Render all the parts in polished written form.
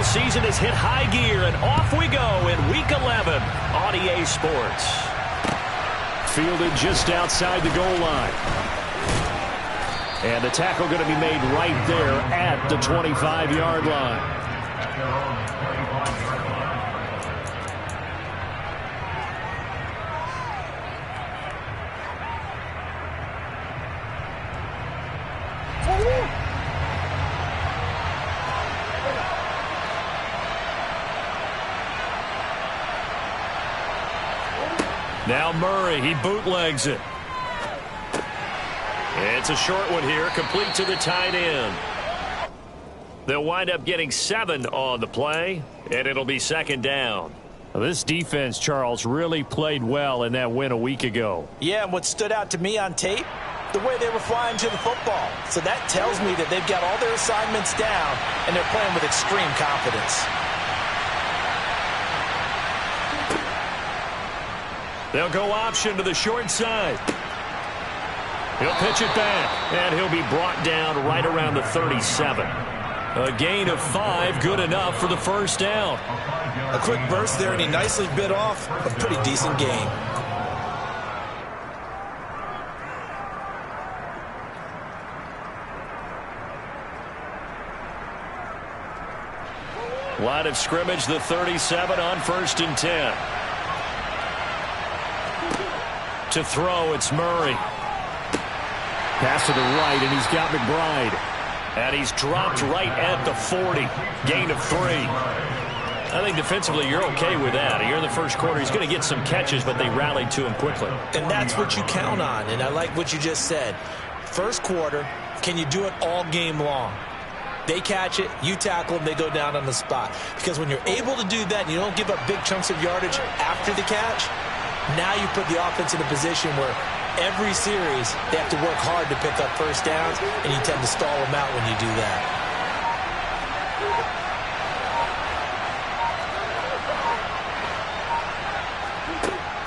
season has hit high gear, and off we go in Week 11 on EA Sports. Fielded just outside the goal line. And the tackle going to be made right there at the 25-yard line. Now Murray, he bootlegs it. It's a short one here, complete to the tight end. They'll wind up getting 7 on the play, and it'll be second down. Well, this defense, Charles, really played well in that win a week ago. Yeah, and what stood out to me on tape, the way they were flying to the football. So that tells me that they've got all their assignments down, and they're playing with extreme confidence. They'll go option to the short side. He'll pitch it back, and he'll be brought down right around the 37. A gain of 5, good enough for the first down. A quick burst there, and he nicely bit off a pretty decent gain. Line of scrimmage, the 37 on 1st and 10. To throw, it's Murray. Pass to the right, and he's got McBride. And he's dropped right at the 40. Gain of 3. I think defensively you're okay with that. Here in the first quarter, he's going to get some catches, but they rallied to him quickly. And that's what you count on, and I like what you just said. First quarter, can you do it all game long? They catch it, you tackle them, they go down on the spot. Because when you're able to do that and you don't give up big chunks of yardage after the catch, now you put the offense in a position where every series they have to work hard to pick up first downs, and you tend to stall them out when you do that.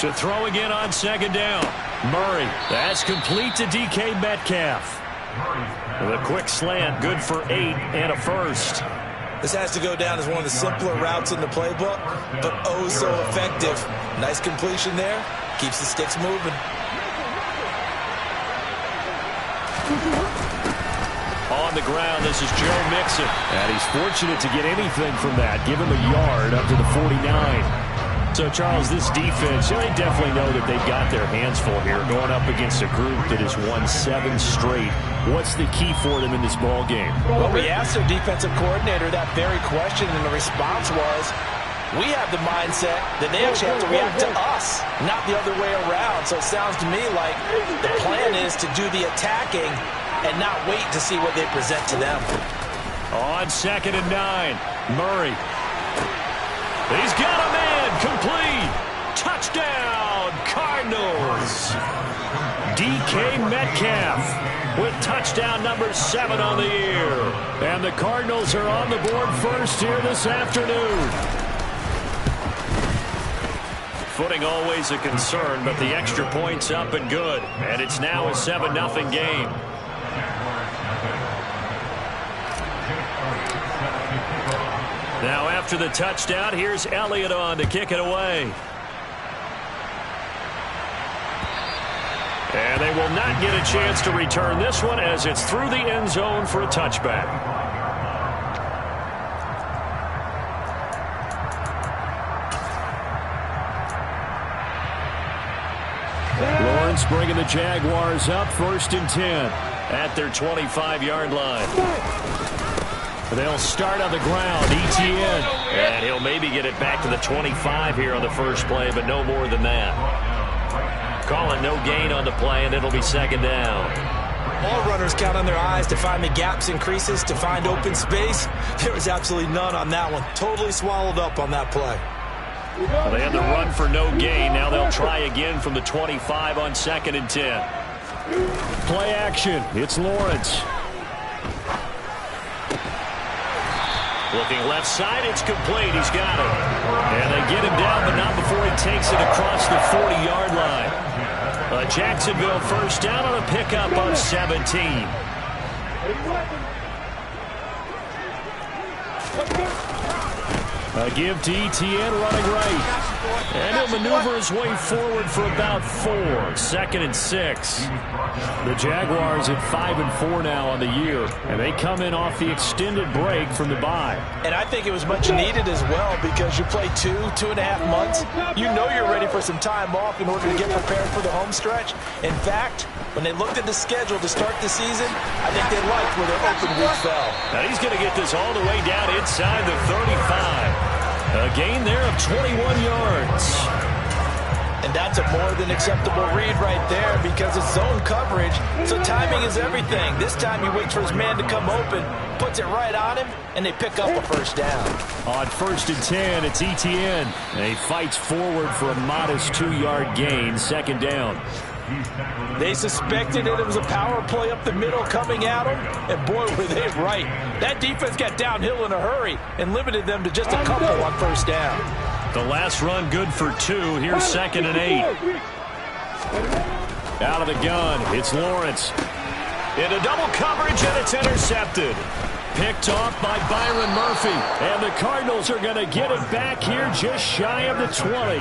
To throw again on second down. Murray, that's complete to DK Metcalf. With a quick slant, good for 8 and a first. This has to go down as one of the simpler routes in the playbook, but oh so effective. Nice completion there. Keeps the sticks moving. On the ground, this is Joe Mixon. And he's fortunate to get anything from that. Give him a yard up to the 49. So, Charles, this defense, they definitely know that they've got their hands full here, going up against a group that has won 7 straight. What's the key for them in this ball game? Well, we asked their defensive coordinator that very question, and the response was, we have the mindset that they actually have to react to us, not the other way around. So it sounds to me like the plan is to do the attacking and not wait to see what they present to them. On 2nd and 9, Murray. He's got a man, complete. Touchdown, Cardinals. DK Metcalf with touchdown number 7 on the year. And the Cardinals are on the board first here this afternoon. Footing always a concern, but the extra point's up and good. And it's now a 7-0 game. Now after the touchdown, here's Elliott on to kick it away. And they will not get a chance to return this one as it's through the end zone for a touchback. Lawrence bringing the Jaguars up 1st and 10 at their 25-yard line. They'll start on the ground, ETN. And he'll maybe get it back to the 25 here on the first play, but no more than that. Call it no gain on the play, and it'll be second down. All runners count on their eyes to find the gaps and creases, to find open space. There was absolutely none on that one. Totally swallowed up on that play. Well, they had the run for no gain. Now they'll try again from the 25 on 2nd and 10. Play action. It's Lawrence. Looking left side, it's complete. He's got it. And they get him down, but not before he takes it across the 40-yard line. Jacksonville first down on a pickup of 17. A give to ETN running right. And he'll maneuver his way forward for about 4. 2nd and 6. The Jaguars at 5-4 now on the year. And they come in off the extended break from the bye. And I think it was much needed as well because you play 2.5 months. You know you're ready for some time off in order to get prepared for the home stretch. In fact, when they looked at the schedule to start the season, I think they liked where their open week fell. Now he's going to get this all the way down inside the 35. A gain there of 21 yards. And that's a more than acceptable read right there because it's zone coverage, so timing is everything. This time he waits for his man to come open, puts it right on him, and they pick up a first down. On 1st and 10, it's ETN. And he fights forward for a modest 2-yard gain, 2nd down. They suspected it was a power play up the middle coming at them, and boy, were they right. That defense got downhill in a hurry and limited them to just a couple on first down. The last run good for 2. Here's 2nd and 8. Out of the gun, it's Lawrence. Into double coverage, and it's intercepted. Picked off by Byron Murphy. And the Cardinals are going to get it back here just shy of the 20.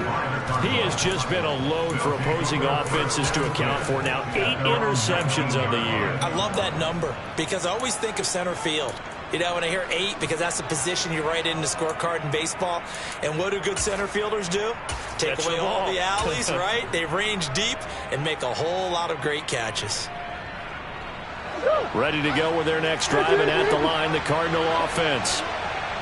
He has just been a load for opposing offenses to account for. Now 8 interceptions on the year. I love that number because I always think of center field. You know, when I hear 8, because that's the position you write in the scorecard in baseball. And what do good center fielders do? Take away all the alleys, right? They range deep and make a whole lot of great catches. Ready to go with their next drive, and at the line, the Cardinal offense.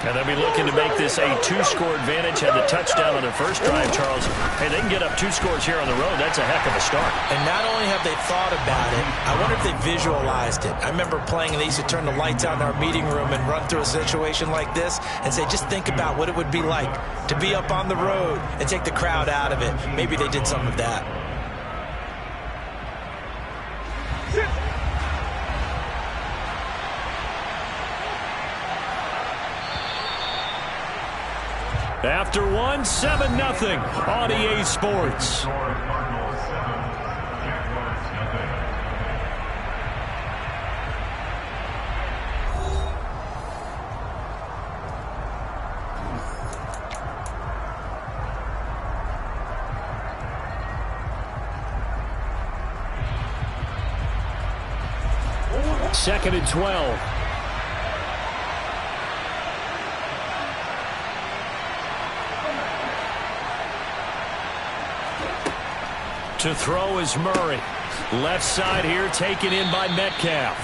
And they'll be looking to make this a 2-score advantage. Had the touchdown on their first drive, Charles. Hey, they can get up 2 scores here on the road. That's a heck of a start. And not only have they thought about it, I wonder if they visualized it. I remember playing, and they used to turn the lights out in our meeting room and run through a situation like this and say, just think about what it would be like to be up on the road and take the crowd out of it. Maybe they did some of that. After 1, 7-0 on EA Sports. Second and 12. To throw is Murray. Left side here taken in by Metcalf.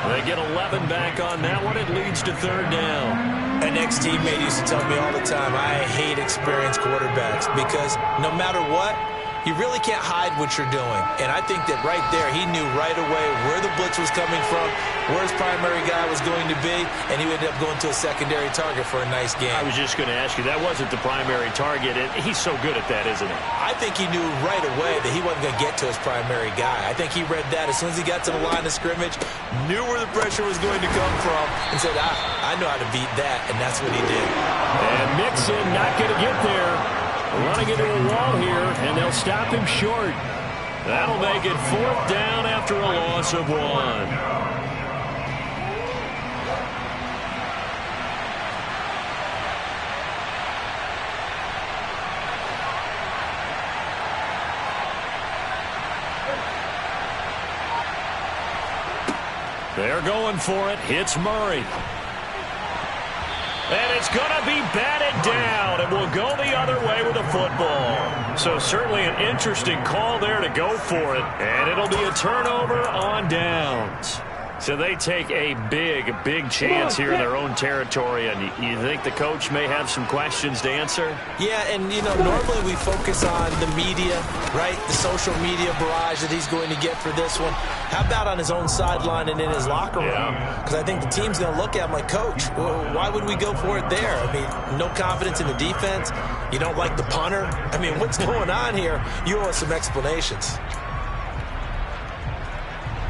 They get 11 back on that one. It leads to 3rd down. An ex-teammate used to tell me all the time, I hate experienced quarterbacks because no matter what, you really can't hide what you're doing. And I think that right there, he knew right away where the blitz was coming from, where his primary guy was going to be, and he ended up going to a secondary target for a nice game. I was just going to ask you, that wasn't the primary target. And he's so good at that, isn't he? I think he knew right away that he wasn't going to get to his primary guy. I think he read that as soon as he got to the line of scrimmage, knew where the pressure was going to come from, and said, I know how to beat that, and that's what he did. And Mixon not going to get there. Running into a wall here, and they'll stop him short. That'll make it 4th down after a loss of 1. They're going for it. Hits Murray. And it's going to be batted down, and we'll go the other way with the football. So certainly an interesting call there to go for it, and it'll be a turnover on downs. So they take a big chance here in their own territory, and you think the coach may have some questions to answer? Yeah, and, you know, normally we focus on the media, right, the social media barrage that he's going to get for this one. How about on his own sideline and in his locker room? Because I think the team's going to look at him like, Coach, why would we go for it there? I mean, no confidence in the defense. You don't like the punter. I mean, what's going on here? You owe us some explanations.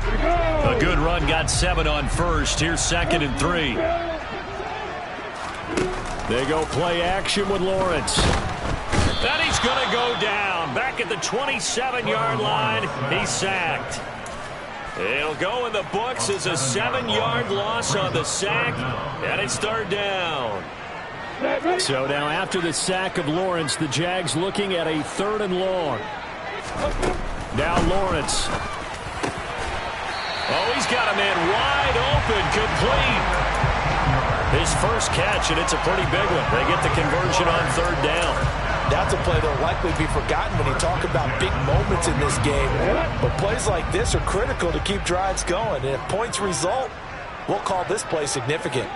A good run, got 7 on first. Here's 2nd and 3. They go play action with Lawrence. And he's going to go down. Back at the 27-yard line, he's sacked. It'll go in the books as a 7-yard loss on the sack, and it's 3rd down. So now after the sack of Lawrence, the Jags looking at a 3rd and long. Now Lawrence. Oh, he's got a man wide open, complete. His first catch, and it's a pretty big one. They get the conversion on 3rd down. That's a play that will likely be forgotten when you talk about big moments in this game. But plays like this are critical to keep drives going. And if points result, we'll call this play significant.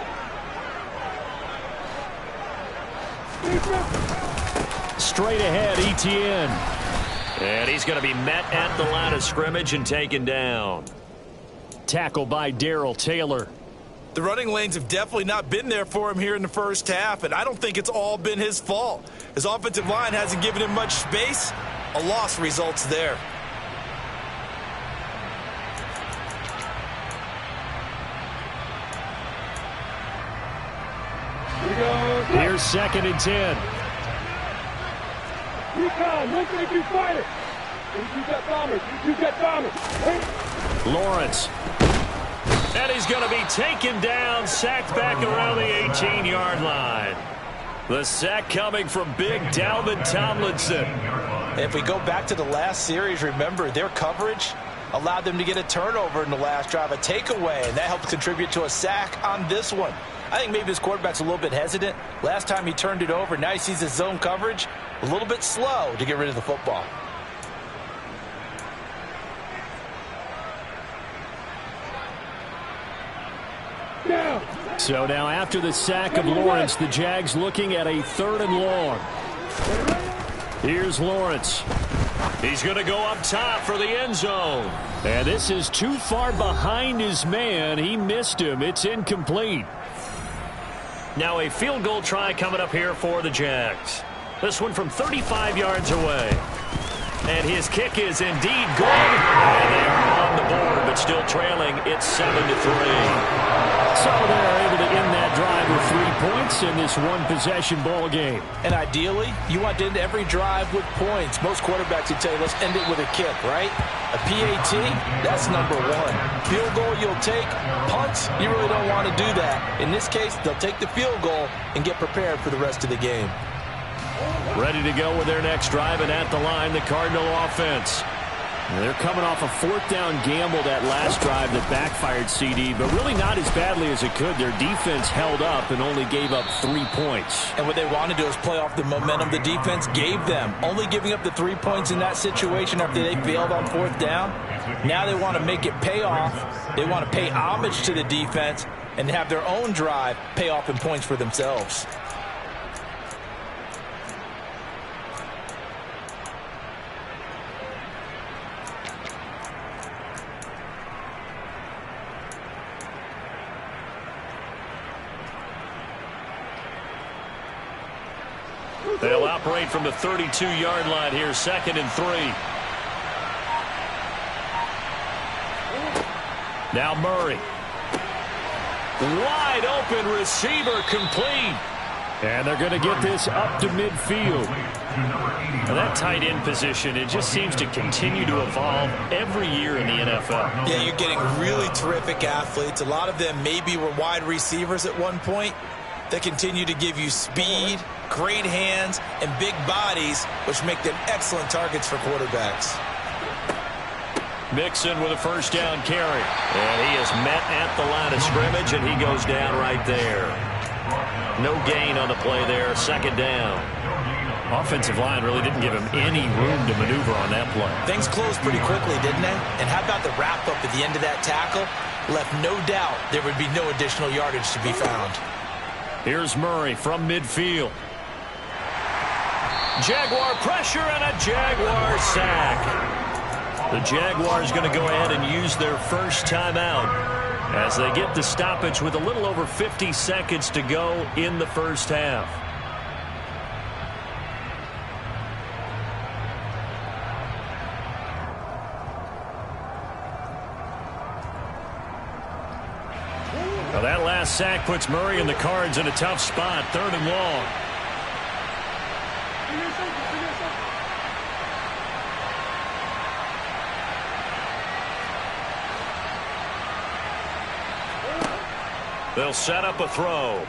Straight ahead, Etienne. And he's going to be met at the line of scrimmage and taken down. Tackle by Darrell Taylor. The running lanes have definitely not been there for him here in the first half, and I don't think it's all been his fault. His offensive line hasn't given him much space. A loss results there. Here's 2nd and 10. Lawrence. And he's going to be taken down, sacked back around the 18-yard line. The sack coming from big Dalvin Tomlinson. If we go back to the last series, remember their coverage allowed them to get a turnover in the last drive, a takeaway, and that helped contribute to a sack on this one. I think maybe this quarterback's a little bit hesitant. Last time he turned it over, now he sees his zone coverage a little bit slow to get rid of the football. So now after the sack of Lawrence, the Jags looking at a 3rd and long. Here's Lawrence. He's going to go up top for the end zone. And this is too far behind his man. He missed him. It's incomplete. Now a field goal try coming up here for the Jags. This one from 35 yards away. And his kick is indeed good. And they are on the board, but still trailing. It's 7-3. So they're able to end that drive with 3 points in this one-possession ball game. And ideally, you want to end every drive with points. Most quarterbacks would tell you, let's end it with a kick, right? A PAT, that's number 1. Field goal you'll take. Punts, you really don't want to do that. In this case, they'll take the field goal and get prepared for the rest of the game. Ready to go with their next drive, and at the line, the Cardinal offense. They're coming off a 4th down gamble that last drive that backfired CD, but really not as badly as it could. Their defense held up and only gave up 3 points. And what they want to do is play off the momentum the defense gave them. Only giving up the 3 points in that situation after they failed on 4th down. Now they want to make it pay off. They want to pay homage to the defense and have their own drive pay off in points for themselves. They'll operate from the 32-yard line here, 2nd and 3. Now Murray. Wide open receiver, complete. And they're going to get this up to midfield. Now that tight end position, it just seems to continue to evolve every year in the NFL. Yeah, you're getting really terrific athletes. A lot of them maybe were wide receivers at one point. They continue to give you speed, great hands, and big bodies, which make them excellent targets for quarterbacks. Mixon with a 1st down carry. And he is met at the line of scrimmage, and he goes down right there. No gain on the play there, 2nd down. Offensive line really didn't give him any room to maneuver on that play. Things closed pretty quickly, didn't they? And how about the wrap-up at the end of that tackle? Left no doubt there would be no additional yardage to be found. Here's Murray from midfield. Jaguar pressure and a Jaguar sack. The Jaguars going to go ahead and use their first timeout as they get the stoppage with a little over 50 seconds to go in the first half. Well, that last sack puts Murray and the Cards in a tough spot, 3rd and long. They'll set up a throw.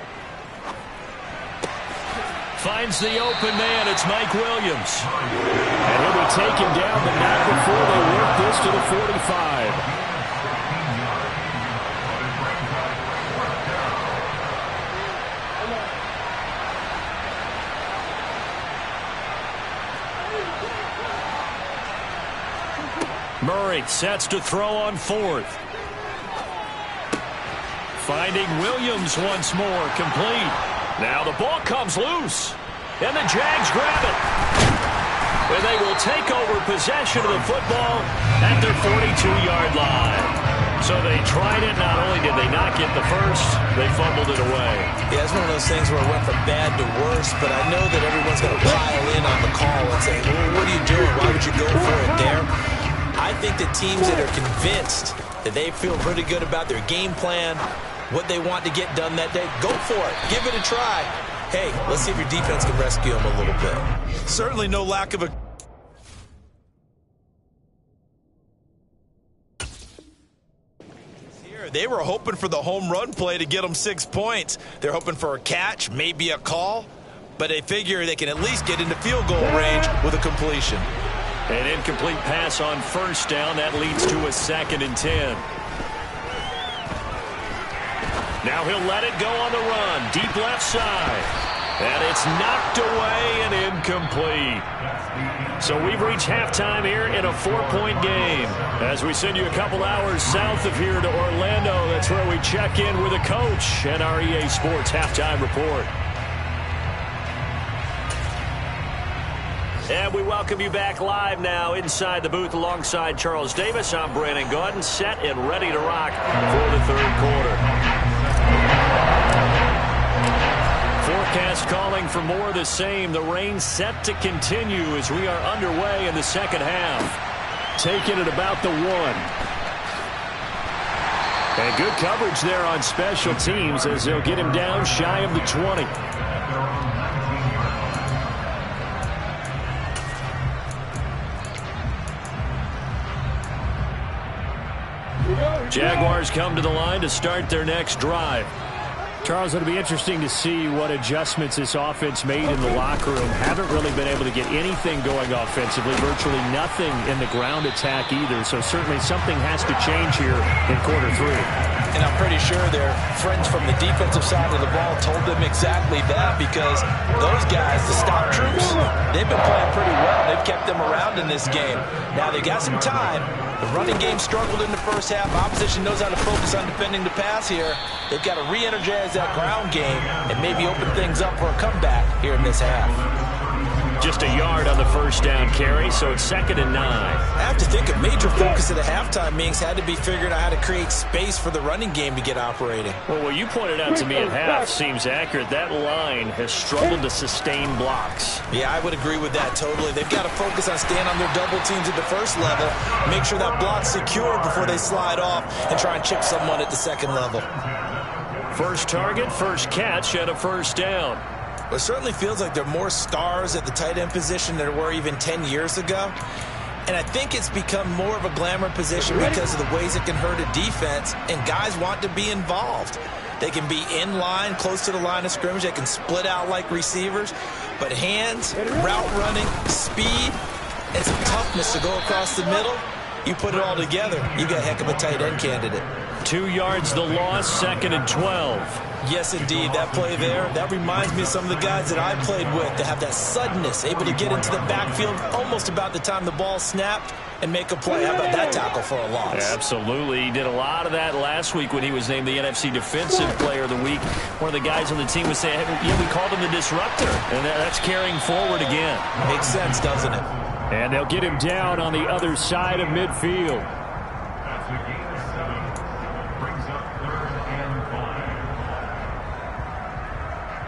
Finds the open man. It's Mike Williams. And he'll be taken down, but not before they work this to the 45. Murray sets to throw on fourth. Finding Williams once more, complete. Now the ball comes loose, and the Jags grab it. And they will take over possession of the football at their 42-yard line. So they tried it. Not only did they not get the first, they fumbled it away. Yeah, it's one of those things where it went from bad to worse, but I know that everyone's going to pile in on the call and say, well, what are you doing? Why would you go for it there? I think the teams that are convinced that they feel pretty good about their game plan, what they want to get done that day, go for it. Give it a try. Hey, let's see if your defense can rescue them a little bit. Certainly no lack of a... Here, they were hoping for the home run play to get them 6 points. They're hoping for a catch, maybe a call, but they figure they can at least get into field goal range with a completion. An incomplete pass on first down. That leads to a 2nd and 10. Now he'll let it go on the run. Deep left side. And it's knocked away and incomplete. So we've reached halftime here in a 4-point game. As we send you a couple hours south of here to Orlando, that's where we check in with a coach and our EA Sports halftime report. And we welcome you back live now inside the booth alongside Charles Davis. I'm Brandon Gaudin, set and ready to rock for the third quarter. Forecast calling for more of the same. The rain set to continue as we are underway in the second half. Taking it about the 1. And good coverage there on special teams as they'll get him down shy of the 20. Jaguars come to the line to start their next drive. Charles, it'll be interesting to see what adjustments this offense made in the locker room. Haven't really been able to get anything going offensively, virtually nothing in the ground attack either. So certainly something has to change here in quarter 3. And I'm pretty sure their friends from the defensive side of the ball told them exactly that, because those guys, the stop troops, they've been playing pretty well. They've kept them around in this game. Now they got some time. The running game struggled in the first half. Opposition knows how to focus on defending the pass here. They've got to re-energize that ground game and maybe open things up for a comeback here in this half. Just a yard on the first down carry, so it's 2nd and 9. I have to think a major focus of the halftime meetings had to be figuring out how to create space for the running game to get operating. Well, what you pointed out to me at half seems accurate. That line has struggled to sustain blocks. Yeah, I would agree with that totally. They've got to focus on staying on their double teams at the first level, make sure that block's secure before they slide off, and try and chip someone at the second level. First target, first catch, and a first down. It certainly feels like there are more stars at the tight end position than there were even 10 years ago. And I think it's become more of a glamour position because of the ways it can hurt a defense, and guys want to be involved. They can be in line, close to the line of scrimmage. They can split out like receivers. But hands, route running, speed, and some toughness to go across the middle, you put it all together, you got a heck of a tight end candidate. 2 yards the loss, 2nd and 12. Yes, indeed. That play there, that reminds me of some of the guys that I played with to have that suddenness, able to get into the backfield almost about the time the ball snapped and make a play. How about that tackle for a loss? Yeah, absolutely. He did a lot of that last week when he was named the NFC Defensive Player of the Week. One of the guys on the team was saying, hey, yeah, we called him the disruptor, and that's carrying forward again. Makes sense, doesn't it? And they'll get him down on the other side of midfield.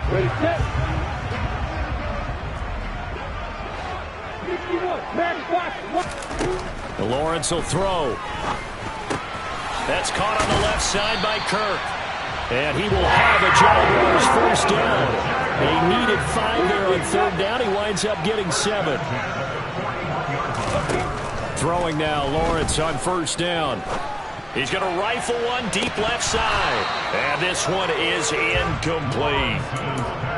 Ready, set. Lawrence will throw. That's caught on the left side by Kirk. And he will have a Jaguars first down. They needed 5 there on third down. He winds up getting 7. Throwing now, Lawrence on first down. He's going to rifle one deep left side. And this one is incomplete.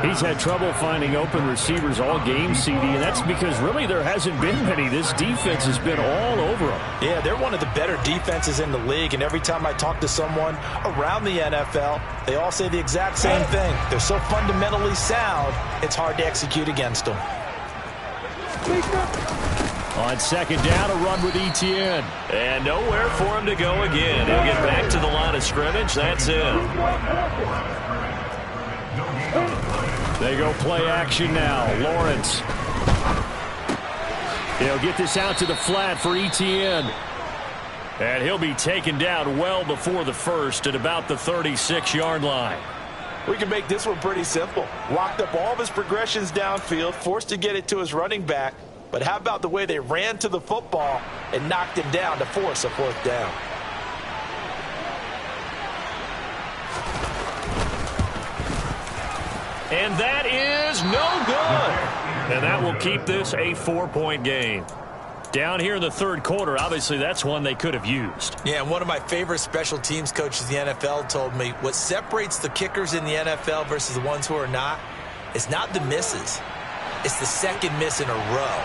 He's had trouble finding open receivers all game, CD, and that's because really there hasn't been many. This defense has been all over them. Yeah, they're one of the better defenses in the league, and every time I talk to someone around the NFL, they all say the exact same thing. They're so fundamentally sound, it's hard to execute against them. On second down, a run with Etienne. And nowhere for him to go again. He'll get back to the line of scrimmage. That's it. They go play action now. Lawrence. He'll get this out to the flat for Etienne. And he'll be taken down well before the first at about the 36-yard line. We can make this one pretty simple. Locked up all of his progressions downfield, forced to get it to his running back. But how about the way they ran to the football and knocked him down to force a fourth down? And that is no good. And that will keep this a 4-point game. Down here in the third quarter, obviously that's one they could have used. Yeah, and one of my favorite special teams coaches in the NFL told me what separates the kickers in the NFL versus the ones who are not is not the misses. It's the second miss in a row.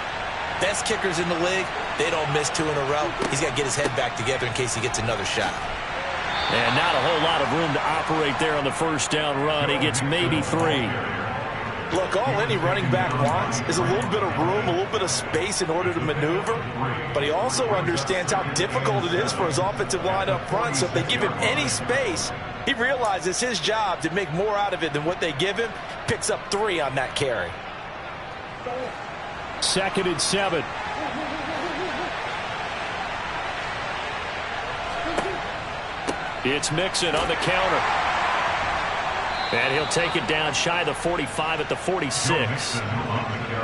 Best kickers in the league, they don't miss 2 in a row. He's got to get his head back together in case he gets another shot. And not a whole lot of room to operate there on the first down run. He gets maybe 3. Look, all any running back wants is a little bit of room, a little bit of space in order to maneuver. But he also understands how difficult it is for his offensive line up front. So if they give him any space, he realizes his job to make more out of it than what they give him. Picks up 3 on that carry. 2nd and 7. It's Mixon on the counter. And he'll take it down shy of the 45 at the 46.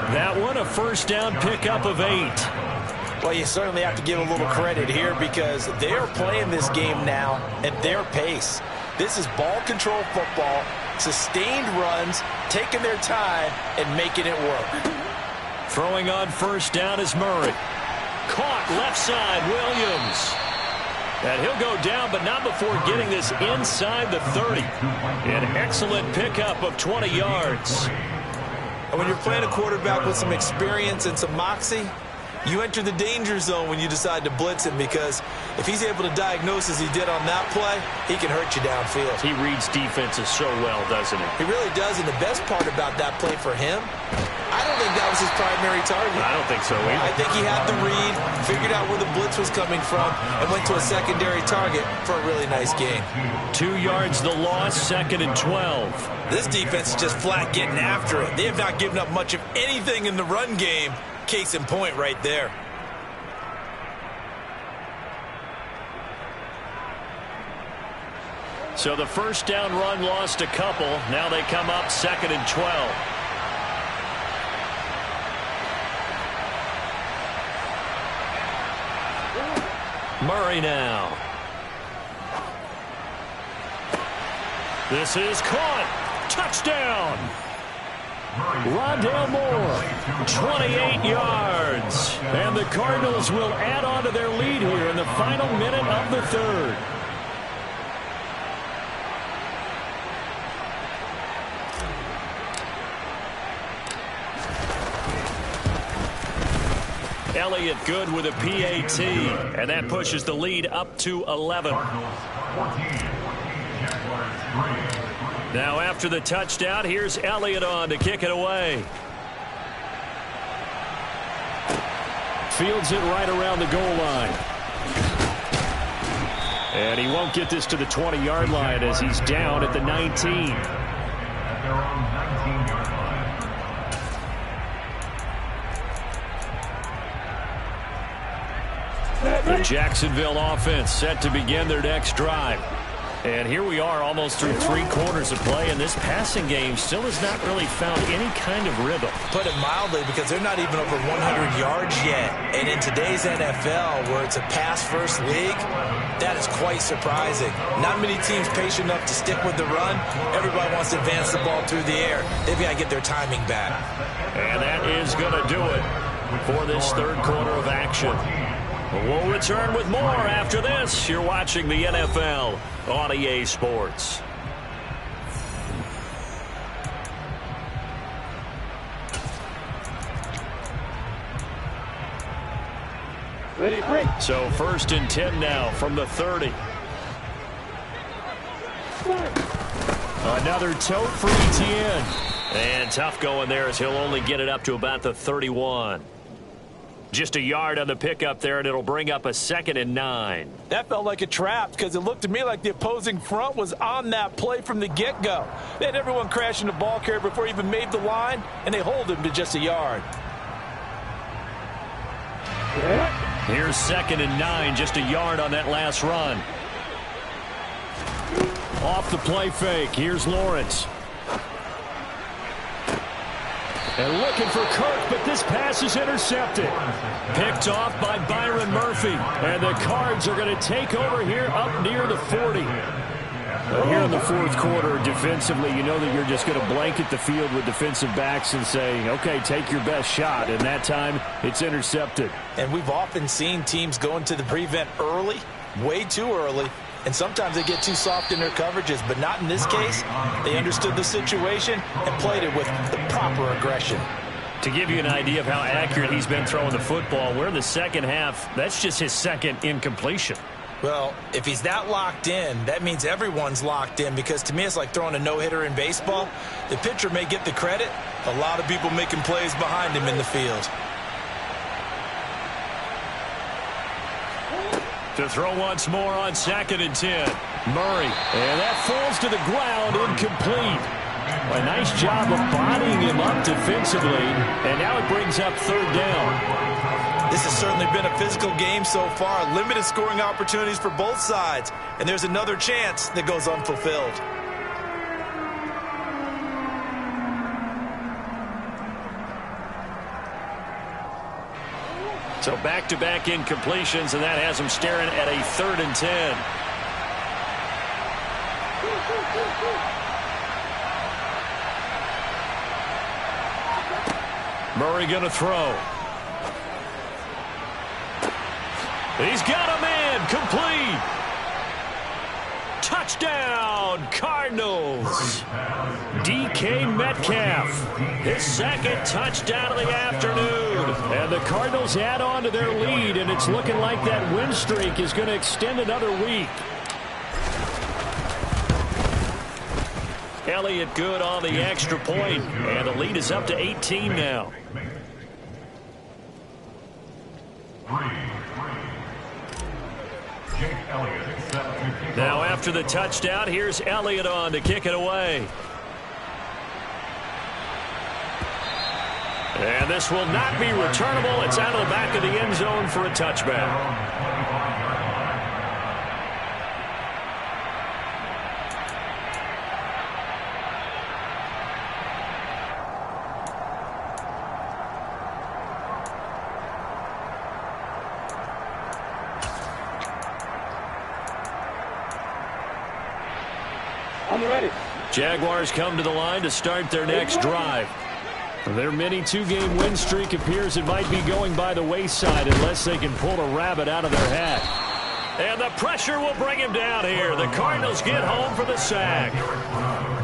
That one a first down pickup of 8. Well, you certainly have to give a little credit here because they are playing this game now at their pace. This is ball control football, sustained runs, taking their time and making it work. Throwing on first down is Murray. Caught left side, Williams. And he'll go down, but not before getting this inside the 30. An excellent pickup of 20 yards. And when you're playing a quarterback with some experience and some moxie, you enter the danger zone when you decide to blitz him because if he's able to diagnose as he did on that play, he can hurt you downfield. He reads defenses so well, doesn't he? He really does, and the best part about that play for him, I don't think that was his primary target. I don't think so either. I think he had the read, figured out where the blitz was coming from, and went to a secondary target for a really nice gain. 2 yards the loss, 2nd and 12. This defense is just flat getting after it. They have not given up much of anything in the run game. Case in point right there. So the first down run lost a couple. Now they come up 2nd and 12. Murray now. This is caught. Touchdown. Rondale Moore, 28 yards. And the Cardinals will add on to their lead here in the final minute of the third. Elliott good with a PAT, and that pushes the lead up to 11. Now after the touchdown, here's Elliott on to kick it away. Fields it right around the goal line. And he won't get this to the 20-yard line as he's down at the 19. The Jacksonville offense set to begin their next drive. And here we are almost through 3 quarters of play, and this passing game still has not really found any kind of rhythm. Put it mildly, because they're not even over 100 yards yet. And in today's NFL, where it's a pass-first league, that is quite surprising. Not many teams patient enough to stick with the run. Everybody wants to advance the ball through the air. They've got to get their timing back. And that is going to do it for this third quarter of action. We'll return with more after this. You're watching the NFL on EA Sports. Ready, break. So 1st and 10 now from the 30. Another tote for Etienne. And tough going there as he'll only get it up to about the 31. Just a yard on the pickup there, and it'll bring up a 2nd and 9. That felt like a trap because it looked to me like the opposing front was on that play from the get-go. They had everyone crashing the ball carrier before he even made the line, and they hold him to just a yard. Here's 2nd and 9, just a yard on that last run. Off the play fake, here's Lawrence. And looking for Kirk, but this pass is intercepted. Picked off by Byron Murphy. And the Cards are going to take over here up near the 40. Here in the 4th quarter, defensively, you know that you're just going to blanket the field with defensive backs and say, okay, take your best shot. And that time, it's intercepted. And we've often seen teams go into the prevent early, way too early, and sometimes they get too soft in their coverages, but not in this case. They understood the situation and played it with the proper aggression. To give you an idea of how accurate he's been throwing the football, we're in the 2nd half. That's just his 2nd incompletion. Well, if he's that locked in, that means everyone's locked in, because to me it's like throwing a no-hitter in baseball. The pitcher may get the credit. A lot of people making plays behind him in the field. To throw once more on 2nd and 10. Murray. And that falls to the ground, incomplete. A nice job of bodying him up defensively. And now it brings up 3rd down. This has certainly been a physical game so far. Limited scoring opportunities for both sides. And there's another chance that goes unfulfilled. So back-to-back incompletions, and that has him staring at a 3rd and 10. Murray going to throw. He's got a man, complete. Touchdown, Cardinals. DK Metcalf, his 2nd touchdown of the afternoon. And the Cardinals add on to their lead, and it's looking like that win streak is going to extend another week. Elliott good on the extra point, and the lead is up to 18 now. Now after the touchdown, here's Elliott on to kick it away. And this will not be returnable. It's out of the back of the end zone for a touchback. I'm ready. Jaguars come to the line to start their next drive. Their mini 2-game win streak appears it might be going by the wayside unless they can pull a rabbit out of their hat. And the pressure will bring him down here. The Cardinals get home for the sack.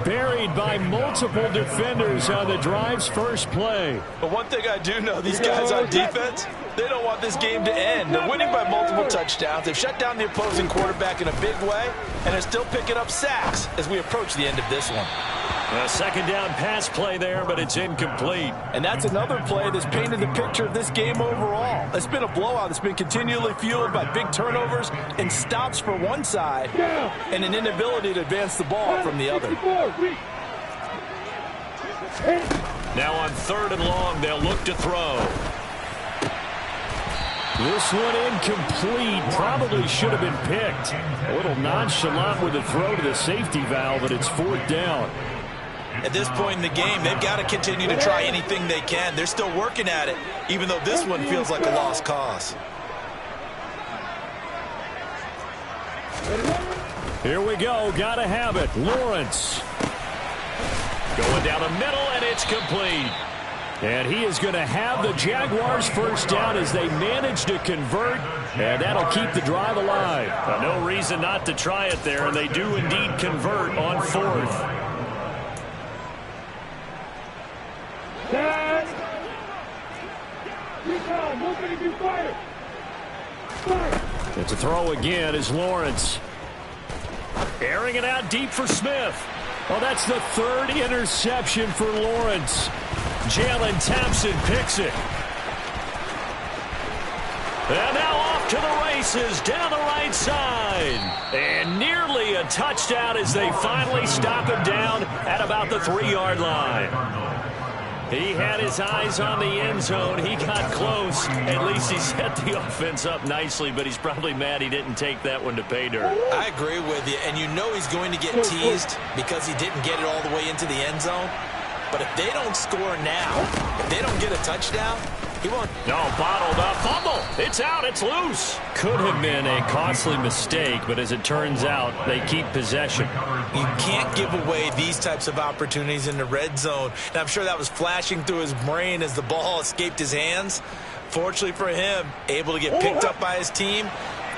Buried by multiple defenders on the drive's first play. But one thing I do know, these guys on defense, they don't want this game to end. They're winning by multiple touchdowns. They've shut down the opposing quarterback in a big way, and they're still picking up sacks as we approach the end of this one. A 2nd down pass play there, but it's incomplete. And that's another play that's painted the picture of this game overall. It's been a blowout that's been continually fueled by big turnovers and stops for one side and an inability to advance the ball from the other. Now on 3rd and long, they'll look to throw. This one incomplete. Probably should have been picked. A little nonchalant with the throw to the safety valve, but it's 4th down. At this point in the game, they've got to continue to try anything they can. They're still working at it, even though this one feels like a lost cause. Here we go. Got to have it. Lawrence. Going down the middle, and it's complete. And he is going to have the Jaguars first down as they manage to convert, and that'll keep the drive alive. No reason not to try it there, and they do indeed convert on 4th. It's a throw again as Lawrence. Airing it out deep for Smith. Oh, that's the 3rd interception for Lawrence. Jalen Thompson picks it. And now off to the races down the right side. And nearly a touchdown as they finally stop him down at about the 3-yard line. He had his eyes on the end zone. He got close. At least he set the offense up nicely, but he's probably mad he didn't take that one to pay dirt. I agree with you, and you know he's going to get teased because he didn't get it all the way into the end zone. But if they don't score now, if they don't get a touchdown, he won't. No, bottled up. Fumble. It's out. It's loose. Could have been a costly mistake, but as it turns out, they keep possession. You can't give away these types of opportunities in the red zone. And I'm sure that was flashing through his brain as the ball escaped his hands. Fortunately for him, able to get picked up by his team,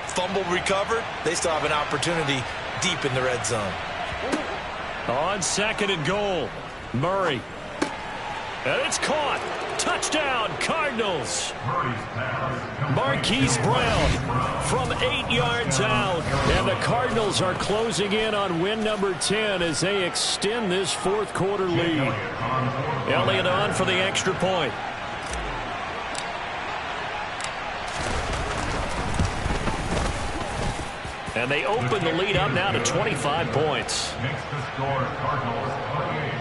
fumble recovered. They still have an opportunity deep in the red zone. On 2nd and goal, Murray. And it's caught. Touchdown, Cardinals. Marquise Brown from 8 yards out. And the Cardinals are closing in on win number 10 as they extend this 4th quarter lead. Elliott on for the extra point. And they open the lead up now to 25 points. Makes the score Cardinals 28,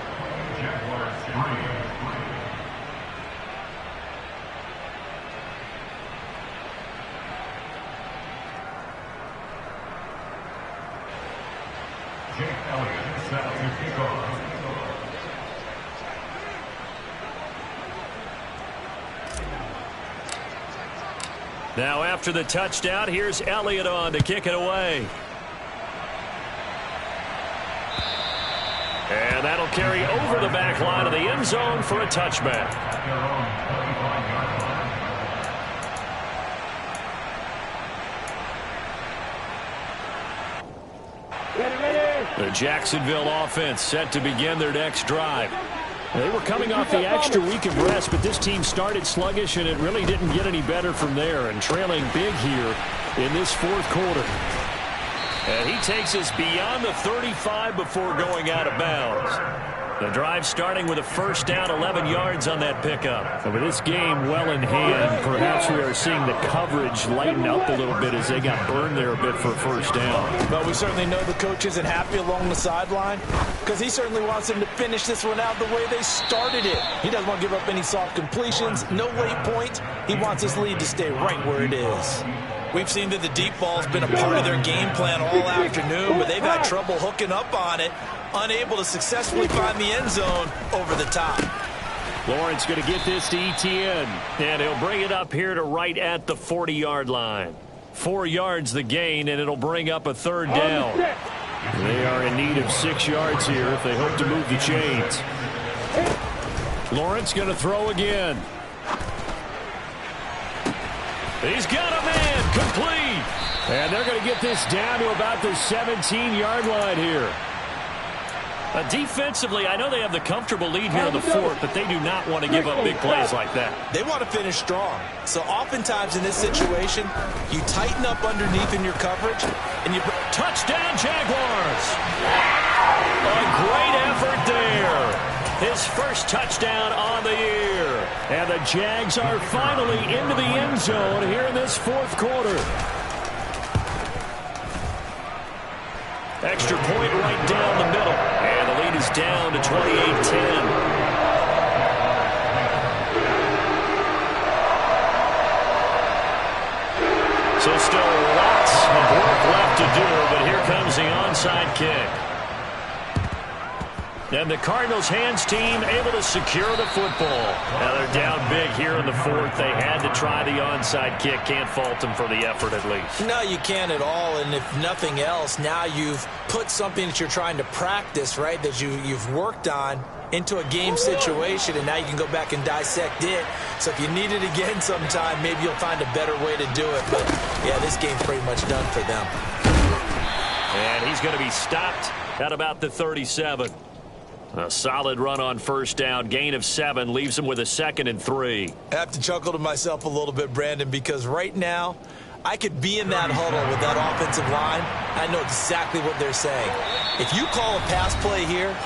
Jaguars 3. Jake Elliott set to kick off. Now after the touchdown, here's Elliott on to kick it away. And that'll carry over the back line of the end zone for a touchback. The Jacksonville offense set to begin their next drive. They were coming off the extra week of rest, but this team started sluggish, and it really didn't get any better from there, and trailing big here in this 4th quarter. And he takes us beyond the 35 before going out of bounds. The drive starting with a first down, 11 yards on that pickup. And with this game well in hand, perhaps we are seeing the coverage lighten up a little bit as they got burned there a bit for first down. But we certainly know the coach isn't happy along the sideline because he certainly wants them to finish this one out the way they started it. He doesn't want to give up any soft completions, no late points. He wants his lead to stay right where it is. We've seen that the deep ball's been a part of their game plan all afternoon, but they've had trouble hooking up on it, unable to successfully find the end zone over the top. Lawrence going to get this to Etienne, and he'll bring it up here to right at the 40-yard line. 4 yards the gain, and it'll bring up a 3rd down. They are in need of 6 yards here if they hope to move the chains. Lawrence going to throw again. He's got a man, complete. And they're going to get this down to about the 17-yard line here. Defensively, I know they have the comfortable lead here in the 4th, but they do not want to give up big plays like that. They want to finish strong. So oftentimes in this situation, you tighten up underneath in your coverage, and you touchdown Jaguars. A great effort there. His first touchdown on the year. And the Jags are finally into the end zone here in this 4th quarter. Extra point right down the middle. And the lead is down to 28-10. So still lots of work left to do, but here comes the onside kick. And the Cardinals hands team able to secure the football. Now they're down big here in the 4th. They had to try the onside kick. Can't fault them for the effort at least. No, you can't at all. And if nothing else, now you've put something that you're trying to practice, right, that you've worked on into a game situation, and now you can go back and dissect it. So if you need it again sometime, maybe you'll find a better way to do it. But, yeah, this game's pretty much done for them. And he's going to be stopped at about the 37. A solid run on first down. Gain of 7 leaves him with a 2nd and 3. I have to chuckle to myself a little bit, Brandon, because right now I could be in that huddle with that offensive line. I know exactly what they're saying. If you call a pass play here,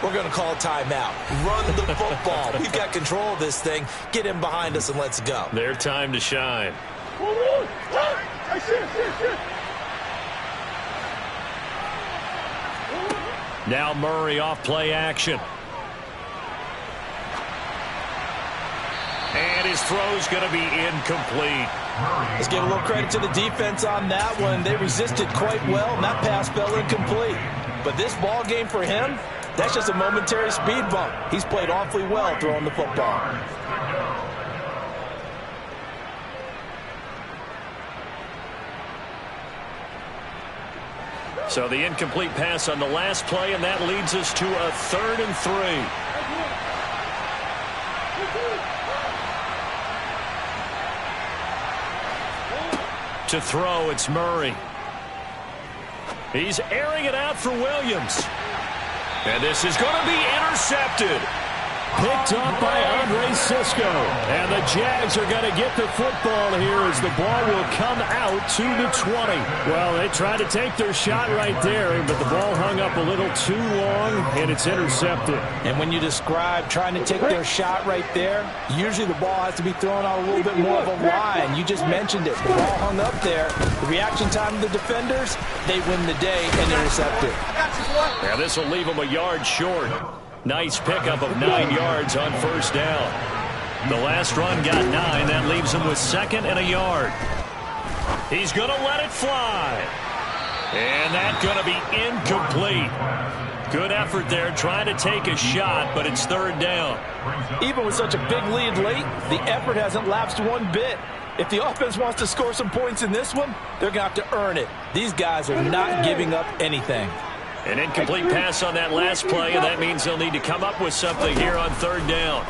we're going to call a timeout. Run the football. We've got control of this thing. Get in behind us and let's go. Their time to shine. Now Murray off play action. And his throw's going to be incomplete. Let's give a little credit to the defense on that one. They resisted quite well, and that pass fell incomplete. But this ball game for him, that's just a momentary speed bump. He's played awfully well throwing the football. So the incomplete pass on the last play, and that leads us to a 3rd and 3. To throw, it's Murray. He's airing it out for Williams. And this is going to be intercepted. Picked up by Andre Cisco. And the Jags are going to get the football here as the ball will come out to the 20. Well, they tried to take their shot right there, but the ball hung up a little too long, and it's intercepted. And when you describe trying to take their shot right there, usually the ball has to be thrown out a little bit more of a line. You just mentioned it. The ball hung up there. The reaction time of the defenders, they win the day and intercept it. Now this will leave them a yard short. Nice pickup of 9 yards on first down. The last run got 9. That leaves him with 2nd and a yard. He's going to let it fly. And that's going to be incomplete. Good effort there trying to take a shot, but it's 3rd down. Even with such a big lead late, the effort hasn't lapsed one bit. If the offense wants to score some points in this one, they're going to have to earn it. These guys are not giving up anything. An incomplete pass on that last play, and that means they'll need to come up with something here on 3rd down.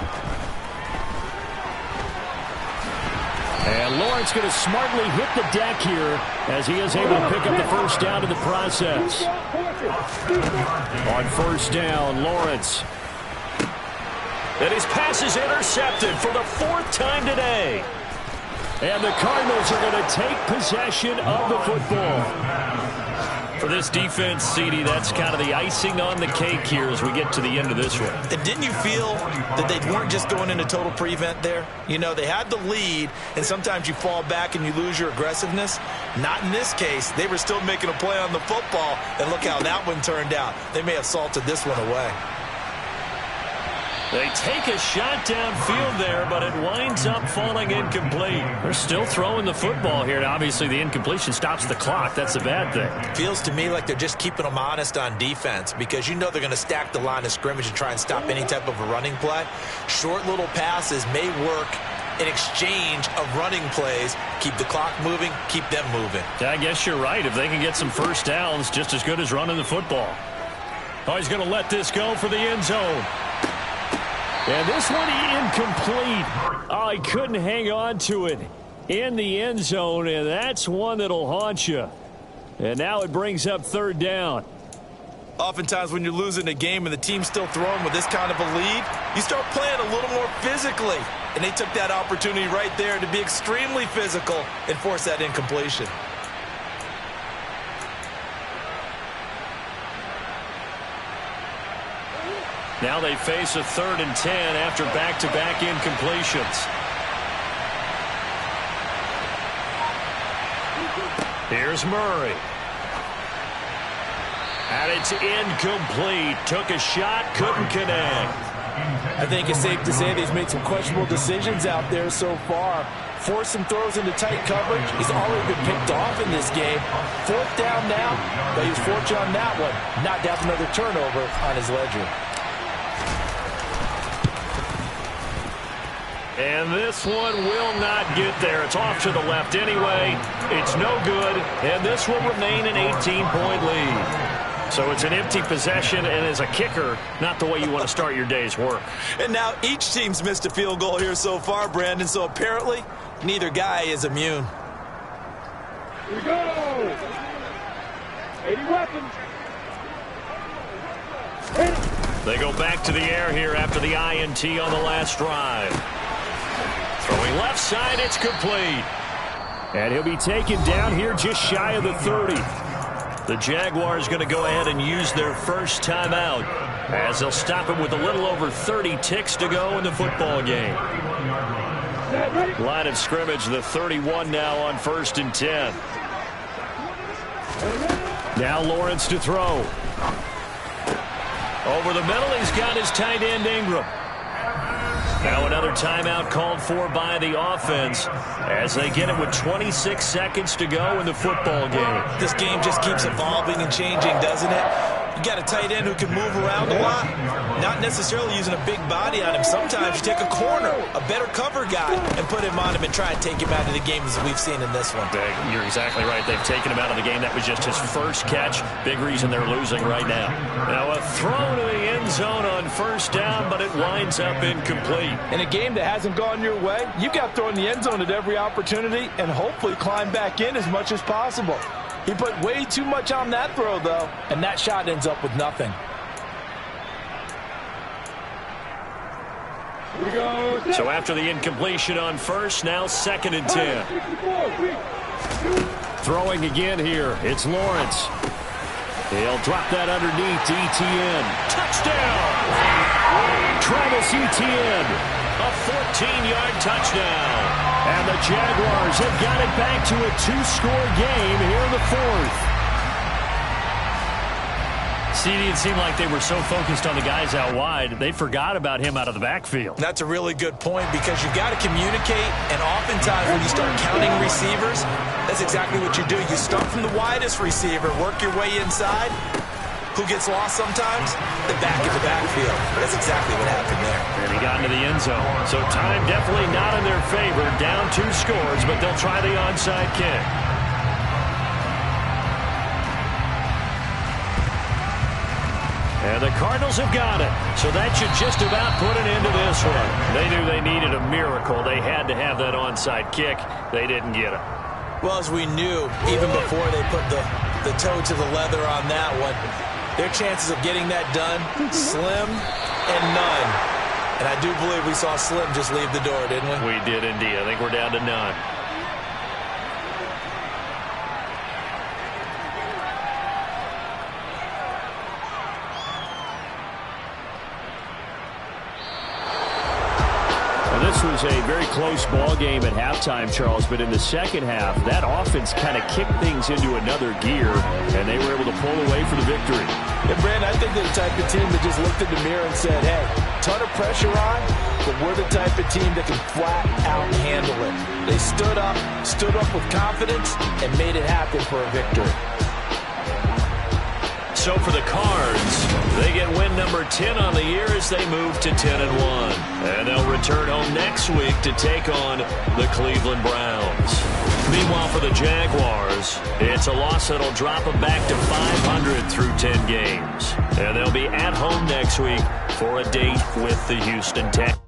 And Lawrence going to smartly hit the deck here as he is able to pick up the first down in the process. On first down, Lawrence. And his pass is intercepted for the 4th time today. And the Cardinals are going to take possession of the football. For this defense, CD, that's kind of the icing on the cake here as we get to the end of this one. And didn't you feel that they weren't just going into total prevent there? You know, they had the lead, and sometimes you fall back and you lose your aggressiveness. Not in this case. They were still making a play on the football, and look how that one turned out. They may have salted this one away. They take a shot downfield there, but it winds up falling incomplete. They're still throwing the football here. Obviously, the incompletion stops the clock. That's a bad thing. Feels to me like they're just keeping them honest on defense because you know they're going to stack the line of scrimmage and try and stop any type of a running play. Short little passes may work in exchange of running plays. Keep the clock moving, keep them moving. I guess you're right. If they can get some first downs, just as good as running the football. Oh, he's going to let this go for the end zone. And this one incomplete. Oh, he couldn't hang on to it in the end zone, and that's one that'll haunt you. And now it brings up 3rd down. Oftentimes when you're losing a game and the team's still throwing with this kind of a lead, you start playing a little more physically. And they took that opportunity right there to be extremely physical and force that incompletion. Now they face a 3rd and 10 after back-to-back incompletions. Here's Murray. And it's incomplete. Took a shot, couldn't connect. I think it's safe to say that he's made some questionable decisions out there so far. Forced some throws into tight coverage. He's already been picked off in this game. 4th down now, but he was fortunate on that one not to have another turnover on his ledger. And this one will not get there. It's off to the left anyway. It's no good, and this will remain an 18-point lead. So it's an empty possession, and as a kicker, not the way you want to start your day's work. And now each team's missed a field goal here so far, Brandon, so apparently neither guy is immune. Here we go. 80 weapons. They go back to the air here after the INT on the last drive. Throwing left side, it's complete. And he'll be taken down here just shy of the 30. The Jaguars going to go ahead and use their first timeout as they'll stop him with a little over 30 ticks to go in the football game. Line of scrimmage, the 31 now on 1st and 10. Now Lawrence to throw. Over the middle, he's got his tight end Ingram. Now another timeout called for by the offense as they get it with 26 seconds to go in the football game. This game just keeps evolving and changing, doesn't it? You got a tight end who can move around a lot, not necessarily using a big body on him. Sometimes you take a corner, a better cover guy, and put him on him and try and take him out of the game as we've seen in this one. You're exactly right. They've taken him out of the game. That was just his first catch. Big reason they're losing right now. Now a throw to the end zone on 1st down, but it winds up incomplete. In a game that hasn't gone your way, you've got to throw in the end zone at every opportunity and hopefully climb back in as much as possible. He put way too much on that throw, though, and that shot ends up with nothing. Here we go. So after the incompletion on 1st, now 2nd and 10. Throwing again here. It's Lawrence. He'll drop that underneath to Etienne. Touchdown! Travis Etienne. A 14-yard touchdown. And the Jaguars have got it back to a 2-score game here in the 4th. CD, it seemed like they were so focused on the guys out wide, they forgot about him out of the backfield. That's a really good point because you've got to communicate, and oftentimes when you start counting receivers, that's exactly what you do. You start from the widest receiver, work your way inside. Who gets lost sometimes? The back of the backfield. That's exactly what happened there. And he got into the end zone. So time definitely not in their favor. Down 2 scores, but they'll try the onside kick. And the Cardinals have got it. So that should just about put an end to this one. They knew they needed a miracle. They had to have that onside kick. They didn't get it. Well, as we knew, even before they put the toe to the leather on that one, their chances of getting that done, slim and none. And I do believe we saw Slim just leave the door, didn't we? We did indeed. I think we're down to none. This was a very close ball game at halftime, Charles, but in the second half, that offense kind of kicked things into another gear, and they were able to pull away for the victory. And, Brandon, I think they're the type of team that just looked in the mirror and said, hey, ton of pressure on, but we're the type of team that can flat out handle it. They stood up with confidence, and made it happen for a victory. So for the Cards, they get win number 10 on the year as they move to 10-1. And they'll return home next week to take on the Cleveland Browns. Meanwhile, for the Jaguars, it's a loss that'll drop them back to 500 through 10 games. And they'll be at home next week for a date with the Houston Texans.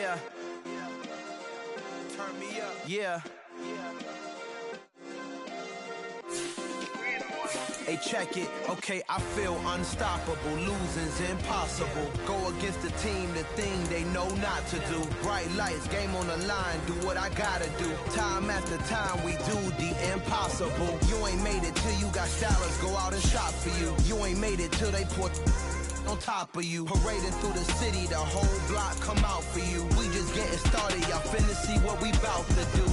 Yeah. Turn me up. Yeah. Hey, check it. Okay, I feel unstoppable. Losing's impossible. Go against the team, the thing they know not to do. Bright lights, game on the line, do what I gotta do. Time after time, we do the impossible. You ain't made it till you got stylers go out and shop for you. You ain't made it till they put on top of you. Parading through the city, the whole block come out for you. We just getting started, y'all finna see what we bout to do.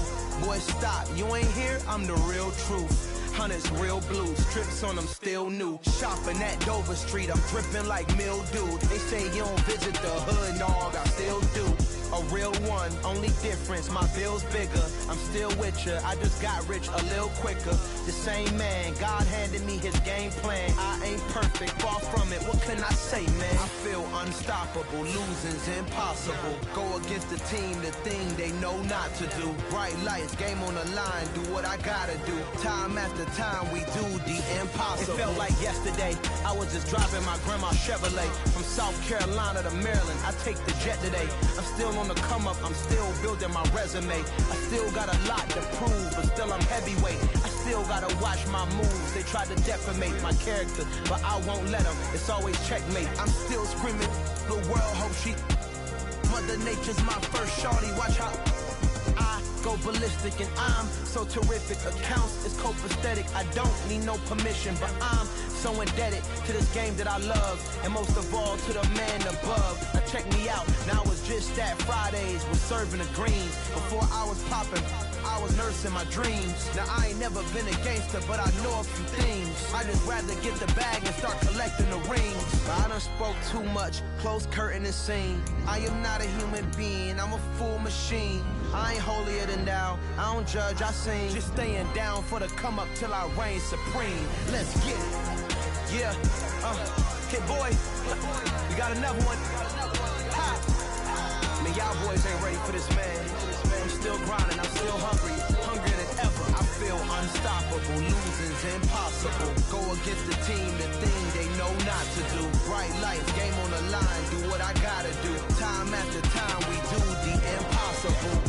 Boy, stop, you ain't here, I'm the real truth. Hunters, real blues, strips on them still new. Shopping at Dover Street, I'm dripping like mildew. They say you don't visit the hood, dog, I still do. A real one, only difference, my bill's bigger. I'm still with ya, I just got rich a little quicker. The same man, God handed me his game plan. I ain't perfect, far from it, what can I say, man? I feel unstoppable, losing's impossible. Go against the team, the thing they know not to do. Bright lights, game on the line, do what I gotta do. Time after time, we do the impossible. It felt like yesterday, I was just driving my grandma's Chevrolet. From South Carolina to Maryland, I take the jet today. I'm still on the come up, I'm still building my resume. I still got a lot to prove, but still I'm heavyweight. I still gotta watch my moves. They tried to defamate my character, but I won't let them. It's always checkmate. I'm still screaming, the world hope she. Mother Nature's my first shorty, watch how I go ballistic and I'm so terrific. Accounts is copacetic, I don't need no permission, but I'm so indebted to this game that I love, and most of all to the man above. Now check me out, now it's just that Fridays was serving the greens. Before I was popping, I was nursing my dreams. Now I ain't never been a gangster, but I know a few things. I just rather get the bag and start collecting the rings. But I done spoke too much, close curtain and scene. I am not a human being, I'm a full machine. I ain't holier than thou, I don't judge, I sing. Just staying down for the come up till I reign supreme. Let's get it. Yeah, hey boy, you got another one. Ha. Man, y'all boys ain't ready for this, man. I'm still grinding, I'm still hungry, hungrier than ever. I feel unstoppable, losing's impossible. Go against the team, the thing they know not to do. Bright lights, game on the line, do what I gotta do. Time after time, we do the impossible.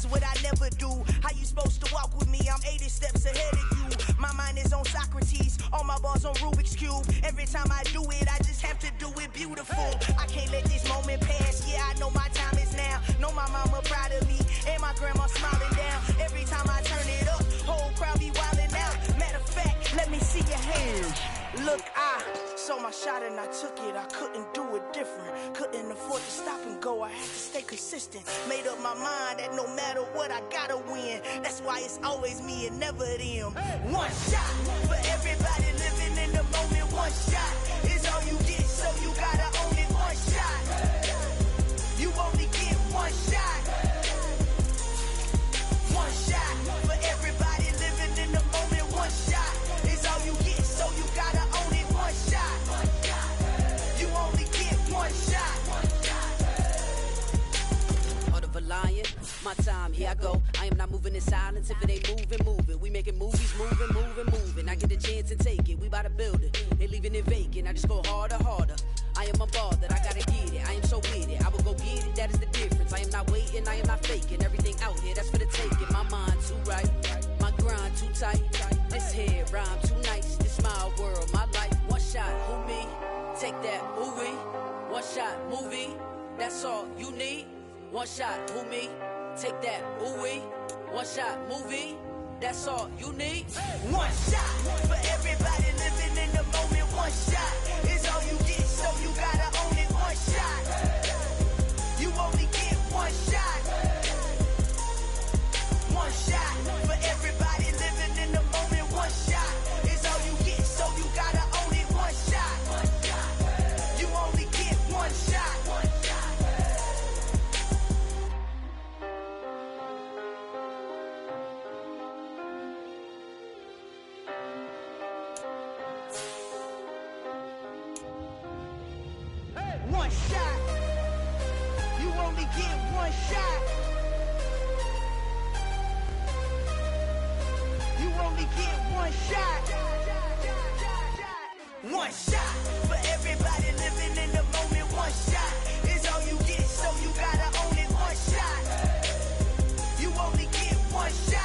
What I never do. How you supposed to walk with me? I'm 80 steps ahead of you. My mind is on Socrates, all my bars on Rubik's Cube. Every time I do it, I just have to do it beautiful. I can't let this moment pass. Yeah, I know my time is now. Know my mama proud of me, and my grandma smiling down. Every time I turn it up, whole crowd be wildin' out. Matter of fact, let me see your hands. Look, I saw my shot and I took it. I couldn't do it different. Couldn't afford to stop and go. I had to stay consistent. Made up my mind that no matter what, I gotta win. That's why it's always me and never them. One shot for everybody living in the moment. One shot is all you get, so you gotta own it. One shot. You only get one shot. One shot for everybody living in the moment. One shot is all you get, so you gotta own it. One shot. You only get one shot. Heart of a lion, my time, here I go. I am not moving in silence. If it ain't moving, moving. We making movies, moving, moving, moving. I get a chance and take it. We bout to build it. They leaving it vacant. I just go harder, harder. I am a ball that I gotta get it. I am so with it. I will go get it. That is the difference. I am not waiting. I am not faking. Everything out here, that's for the taking. My mind too right. My grind too tight. This head rhyme too nice. This my world, my life. One shot, who me? Take that, movie. One shot, movie. That's all you need. One shot, who me? Take that, ooh-wee. One shot, movie. That's all you need. One shot for everybody living in the moment. One shot is all you get, so you gotta own it. One shot. You only get one shot. One shot for everybody living in the moment. One shot is all you get, so you gotta own it. One shot. You only get one shot. shot. You only get one shot. You only get one shot. One shot for everybody living in the moment. One shot is all you get, so you gotta own it. One shot. You only get one shot.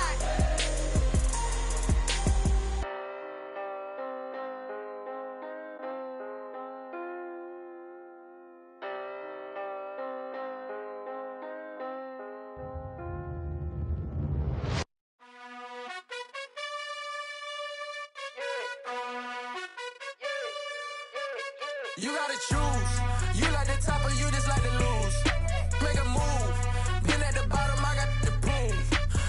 You gotta choose. You like the top or you just like to lose. Make a move. Been at the bottom, I got the proof.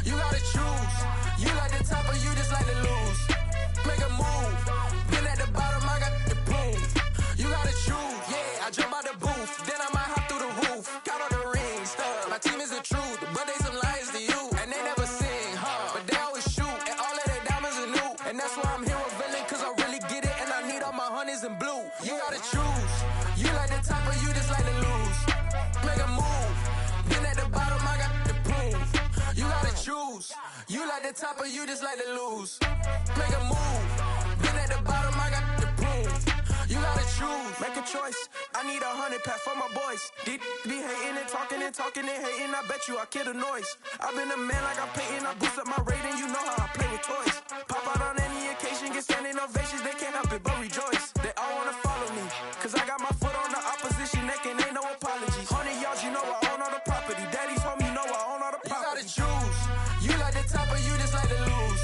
You gotta choose. You like the top or you just like to lose. Make a move. Been at the bottom, I got the proof. You gotta choose. Yeah, I jump out the booth. Then I might hop through the roof. Count on the rings, stuff. My team is the truth, but they some liars to you. And they never sing, but they always shoot. And all of their diamonds are new. And that's why I'm here a villain, cause I really get it. And I need all my honeys in blue. You gotta choose. You like the top or you just like to lose. Make a move. Been at the bottom, I got the proof. You gotta choose. You like the top or you just like to lose. Make a move. Been at the bottom, I got the proof. You gotta choose. Make a choice. I need 100 pack for my boys. Be hating and talking and hating. I bet you I kill the noise. I've been a man like I'm painting. I boost up my rating. You know how I play with toys. Pop out on any occasion, get standing ovations. They can't help it but rejoice. They all wanna follow me, cause I got my foot on the opposition neck and ain't no apologies. 100 yards, you know I own all the property. Daddy's home, you know I own all the property. You gotta choose. You like the top or you just like to lose.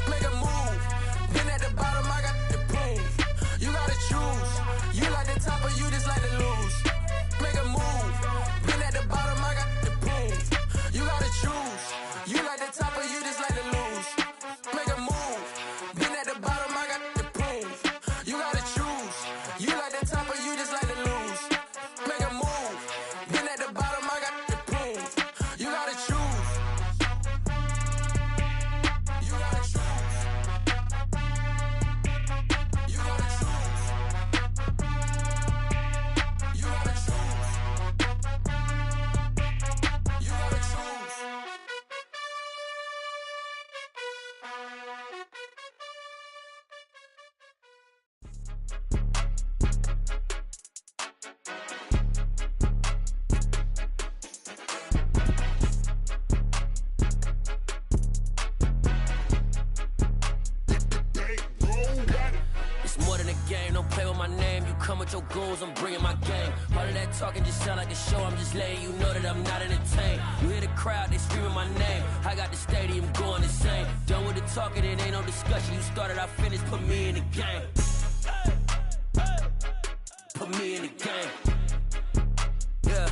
Make a move. Been at the bottom, I got the proof. You gotta choose. You like the top or you just like to lose. Make a move. Been at the bottom, I got the proof. You gotta choose. You like the top or you just like to lose. Make a move. Been at the bottom, I got the proof. You gotta choose. You like the top or you just like to lose. Make a move. Been at the bottom, I got the proof. You gotta choose. You gotta choose. You gotta choose. You gotta choose. You gotta choose. It's more than a game, don't play with my name. You come with your goons, I'm bringing my game. All of that talking just sound like a show, I'm just letting you know that I'm not entertained. You hear the crowd, they screaming my name. I got the stadium going insane. Done with the talking, it ain't no discussion. You started, I finished, put me in the game. Put me in the game. Yeah,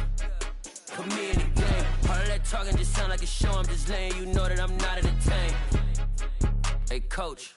put me in the game. All of that talking just sound like a show, I'm just letting you know that I'm not entertained. Hey coach,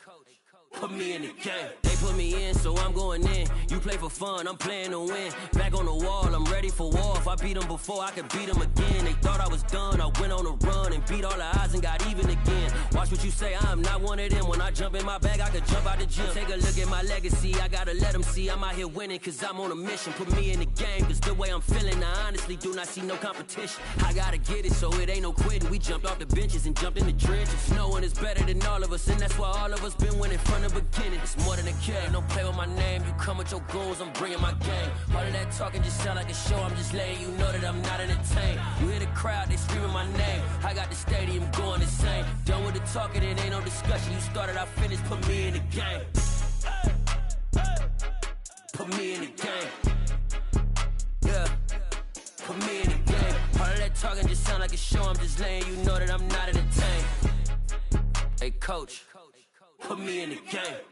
put me in the game. They put me in, so I'm going in. You play for fun, I'm playing to win. Back on the wall, I'm ready for war. If I beat them before, I could beat them again. They thought I was done, I went on a run and beat all the odds and got even again. Watch what you say, I'm not one of them. When I jump in my bag, I could jump out the gym. Take a look at my legacy, I gotta let them see I'm out here winning, cause I'm on a mission. Put me in the game, cause the way I'm feeling, I honestly do not see no competition. I gotta get it, so it ain't no quitting. We jumped off the benches and jumped in the trenches. No one is better than all of us, and that's why all of us been winning from the beginning. It's more than a game, don't play with my name. You come with your goons, I'm bringing my game. All of that talking just sound like a show, I'm just letting you know that I'm not entertained. You hear the crowd, they screaming my name. I got the stadium going insane. Done with the talking, it ain't no discussion. You started, I finished, put me in the game. Put me in the game. Yeah, put me in the game. All of that talking just sound like a show, I'm just letting you know that I'm not entertained. Hey coach, put me in the game.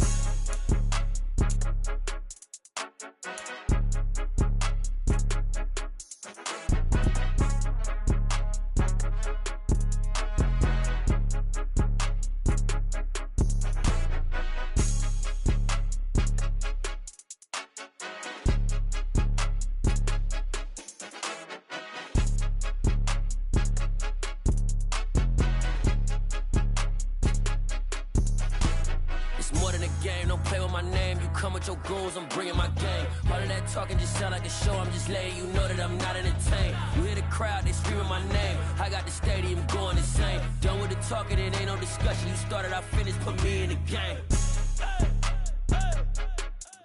name. You come with your goons, I'm bringing my game. All of that talking just sound like a show. I'm just letting you know that I'm not entertained. You hear the crowd, they screaming my name. I got the stadium going insane. Done with the talking, it ain't no discussion. You started, I finished, put me in the game.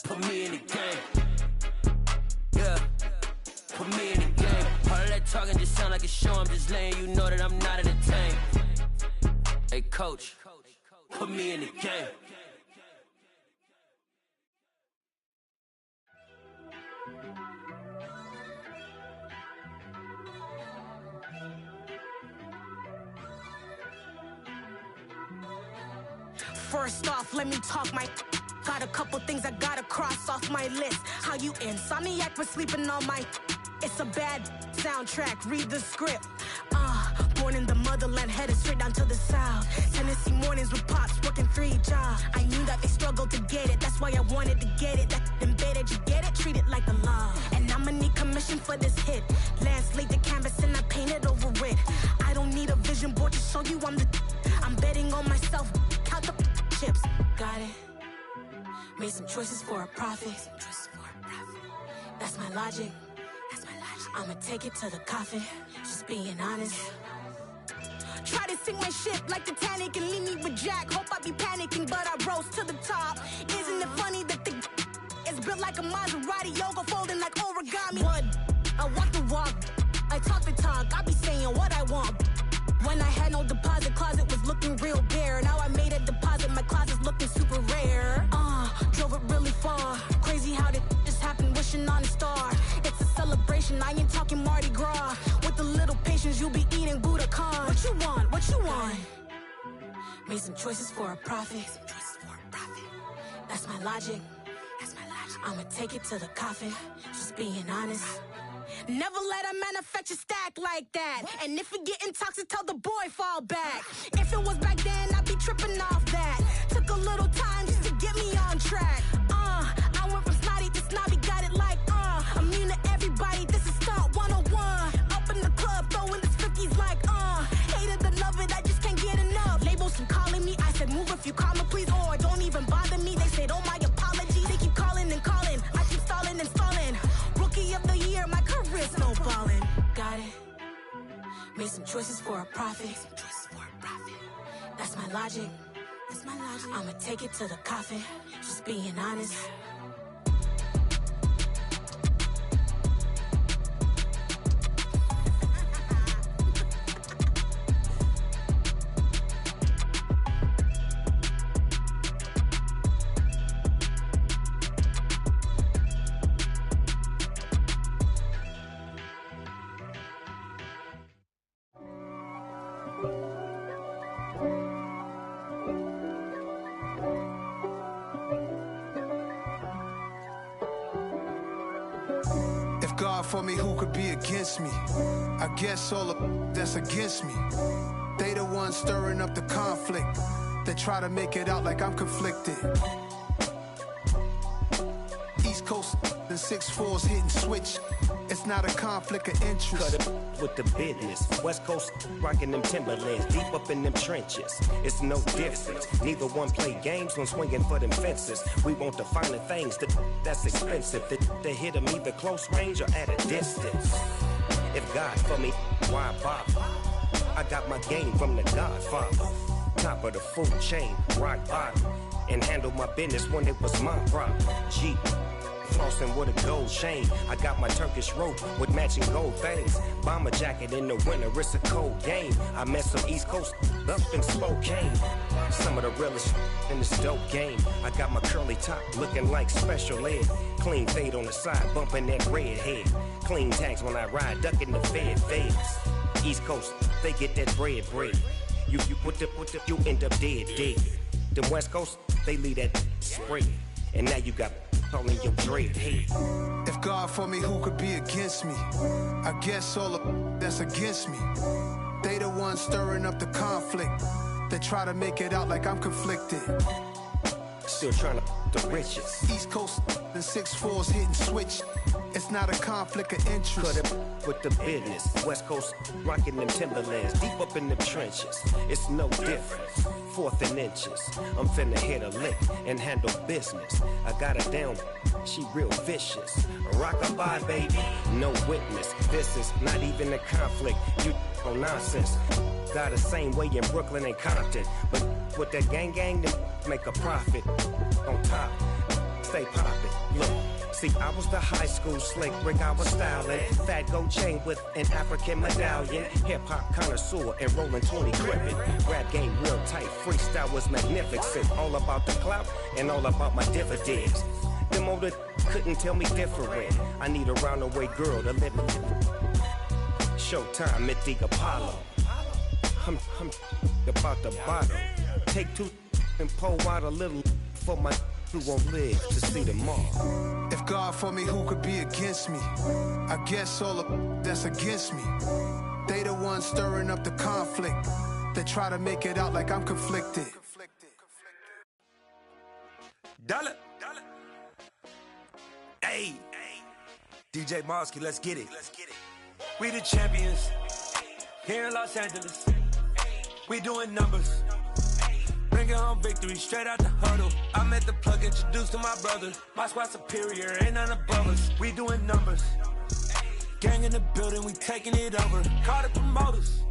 Put me in the game. Yeah. Put me in the game. All of that talking just sound like a show. I'm just letting you know that I'm not entertained. Hey, coach, put me in the game. First off, let me talk my. Got a couple things I gotta cross off my list. How you insomniac for sleeping on my. It's a bad soundtrack, read the script. Born in the motherland, headed straight down to the south. Tennessee mornings with pops, working 3 jobs. I knew that they struggled to get it, that's why I wanted to get it. That embedded, you get it, treat it like a law. And I'ma need commission for this hit. Lance laid the canvas and I painted over it. I don't need a vision board to show you I'm the. I'm betting on myself, count the chips. Got it. Made some choices for a profit. That's my logic. I'ma take it to the coffin, just being honest. Try to sink my ship like Titanic and leave me with Jack. Hope I be panicking, but I rose to the top. Isn't it funny that the is built like a Maserati, yoga folding like origami? What? I walk the walk, I talk the talk, I be saying what I want. When I had no deposit, closet was looking real bare. Now I made a deposit, my closet's looking super rare. Drove it really far. Crazy how did just happen, wishing on a star. It's a celebration, I ain't talking Mardi Gras. With a little patience, you'll be eating Budokan. What you want? What you want? Made some choices for a profit. That's my logic. I'ma take it to the coffin, just being honest. Never let a manufacture stack like that. And if we getting toxic, tell the boy fall back. If it was back then, I'd be tripping off that. Took a little time just to get me on track. I went from snotty to snobby, got it like immune to everybody, this is stunt 101. Up in the club, throwing the cookies like hate it or love it, I just can't get enough. Labels keep calling me, I said move if you call me please, or don't even bother me. They said oh my apologies, they keep calling and calling. I keep stalling and stalling. Rookie of the year, my career snowballing. Got it. Made some choices for a profit. That's my logic. I'ma take it to the coffin, just being honest. God for me, who could be against me? I guess all of that's against me. They the ones stirring up the conflict. They try to make it out like I'm conflicted. East Coast and 6'4's hitting switch. It's not a conflict of interest. Cut it with the business. West Coast rocking them Timberlands, deep up in them trenches. It's no difference. Neither one play games when swinging for them fences. We want the finer things that's expensive. They hit them either close range or at a distance. If God for me, why bother? I got my game from the Godfather. Top of the food chain, rock bottom. And handle my business when it was my problem. Jeep. Flossing with a gold chain. I got my Turkish rope with matching gold things. Bomber jacket in the winter, it's a cold game. I met some East Coast up in Spokane. Some of the realest in this dope game. I got my curly top looking like special ed. Clean fade on the side, bumping that red head. Clean tags when I ride, ducking the feds. East Coast, they get that bread. You you end up dead. Them West Coast, they leave that spray. And now you got calling your dread head. If God for me, who could be against me? I guess all of that's against me. They the ones stirring up the conflict. They try to make it out like I'm conflicted. Still trying to the richest. East Coast and 6'4s hitting switch. It's not a conflict of interest. Cut it with the business. West Coast rocking them Timberlands, deep up in the trenches. It's no different. 4th and inches. I'm finna hit a lick and handle business. I got her down, she real vicious. Rock-a-bye, baby, no witness. This is not even a conflict. You on nonsense. Got the same way in Brooklyn and Compton, but with that gang, then make a profit. On top, stay poppin'. Look. See, I was the high school slick Rick, I was styling. Fat gold chain with an African medallion. Hip-hop connoisseur and rolling 20 gripping. Rap game real tight, freestyle was magnificent. All about the clout and all about my dividends. Them older couldn't tell me different. I need a round-the-way girl to live in. Showtime at the Apollo. I'm about the bottle. Take 2 and pour out a little for my who won't live to see tomorrow. If God for me, who could be against me? I guess all of that's against me. They the ones stirring up the conflict. They try to make it out like I'm conflicted. Dollar. Hey. DJ Mosky, let's get it. We the champions here in Los Angeles. We doing numbers. Bringing home victory straight out the huddle. I met the plug, introduced to my brother. My squad superior, ain't none above us. We doing numbers. Gang in the building, we taking it over. Call the promoters.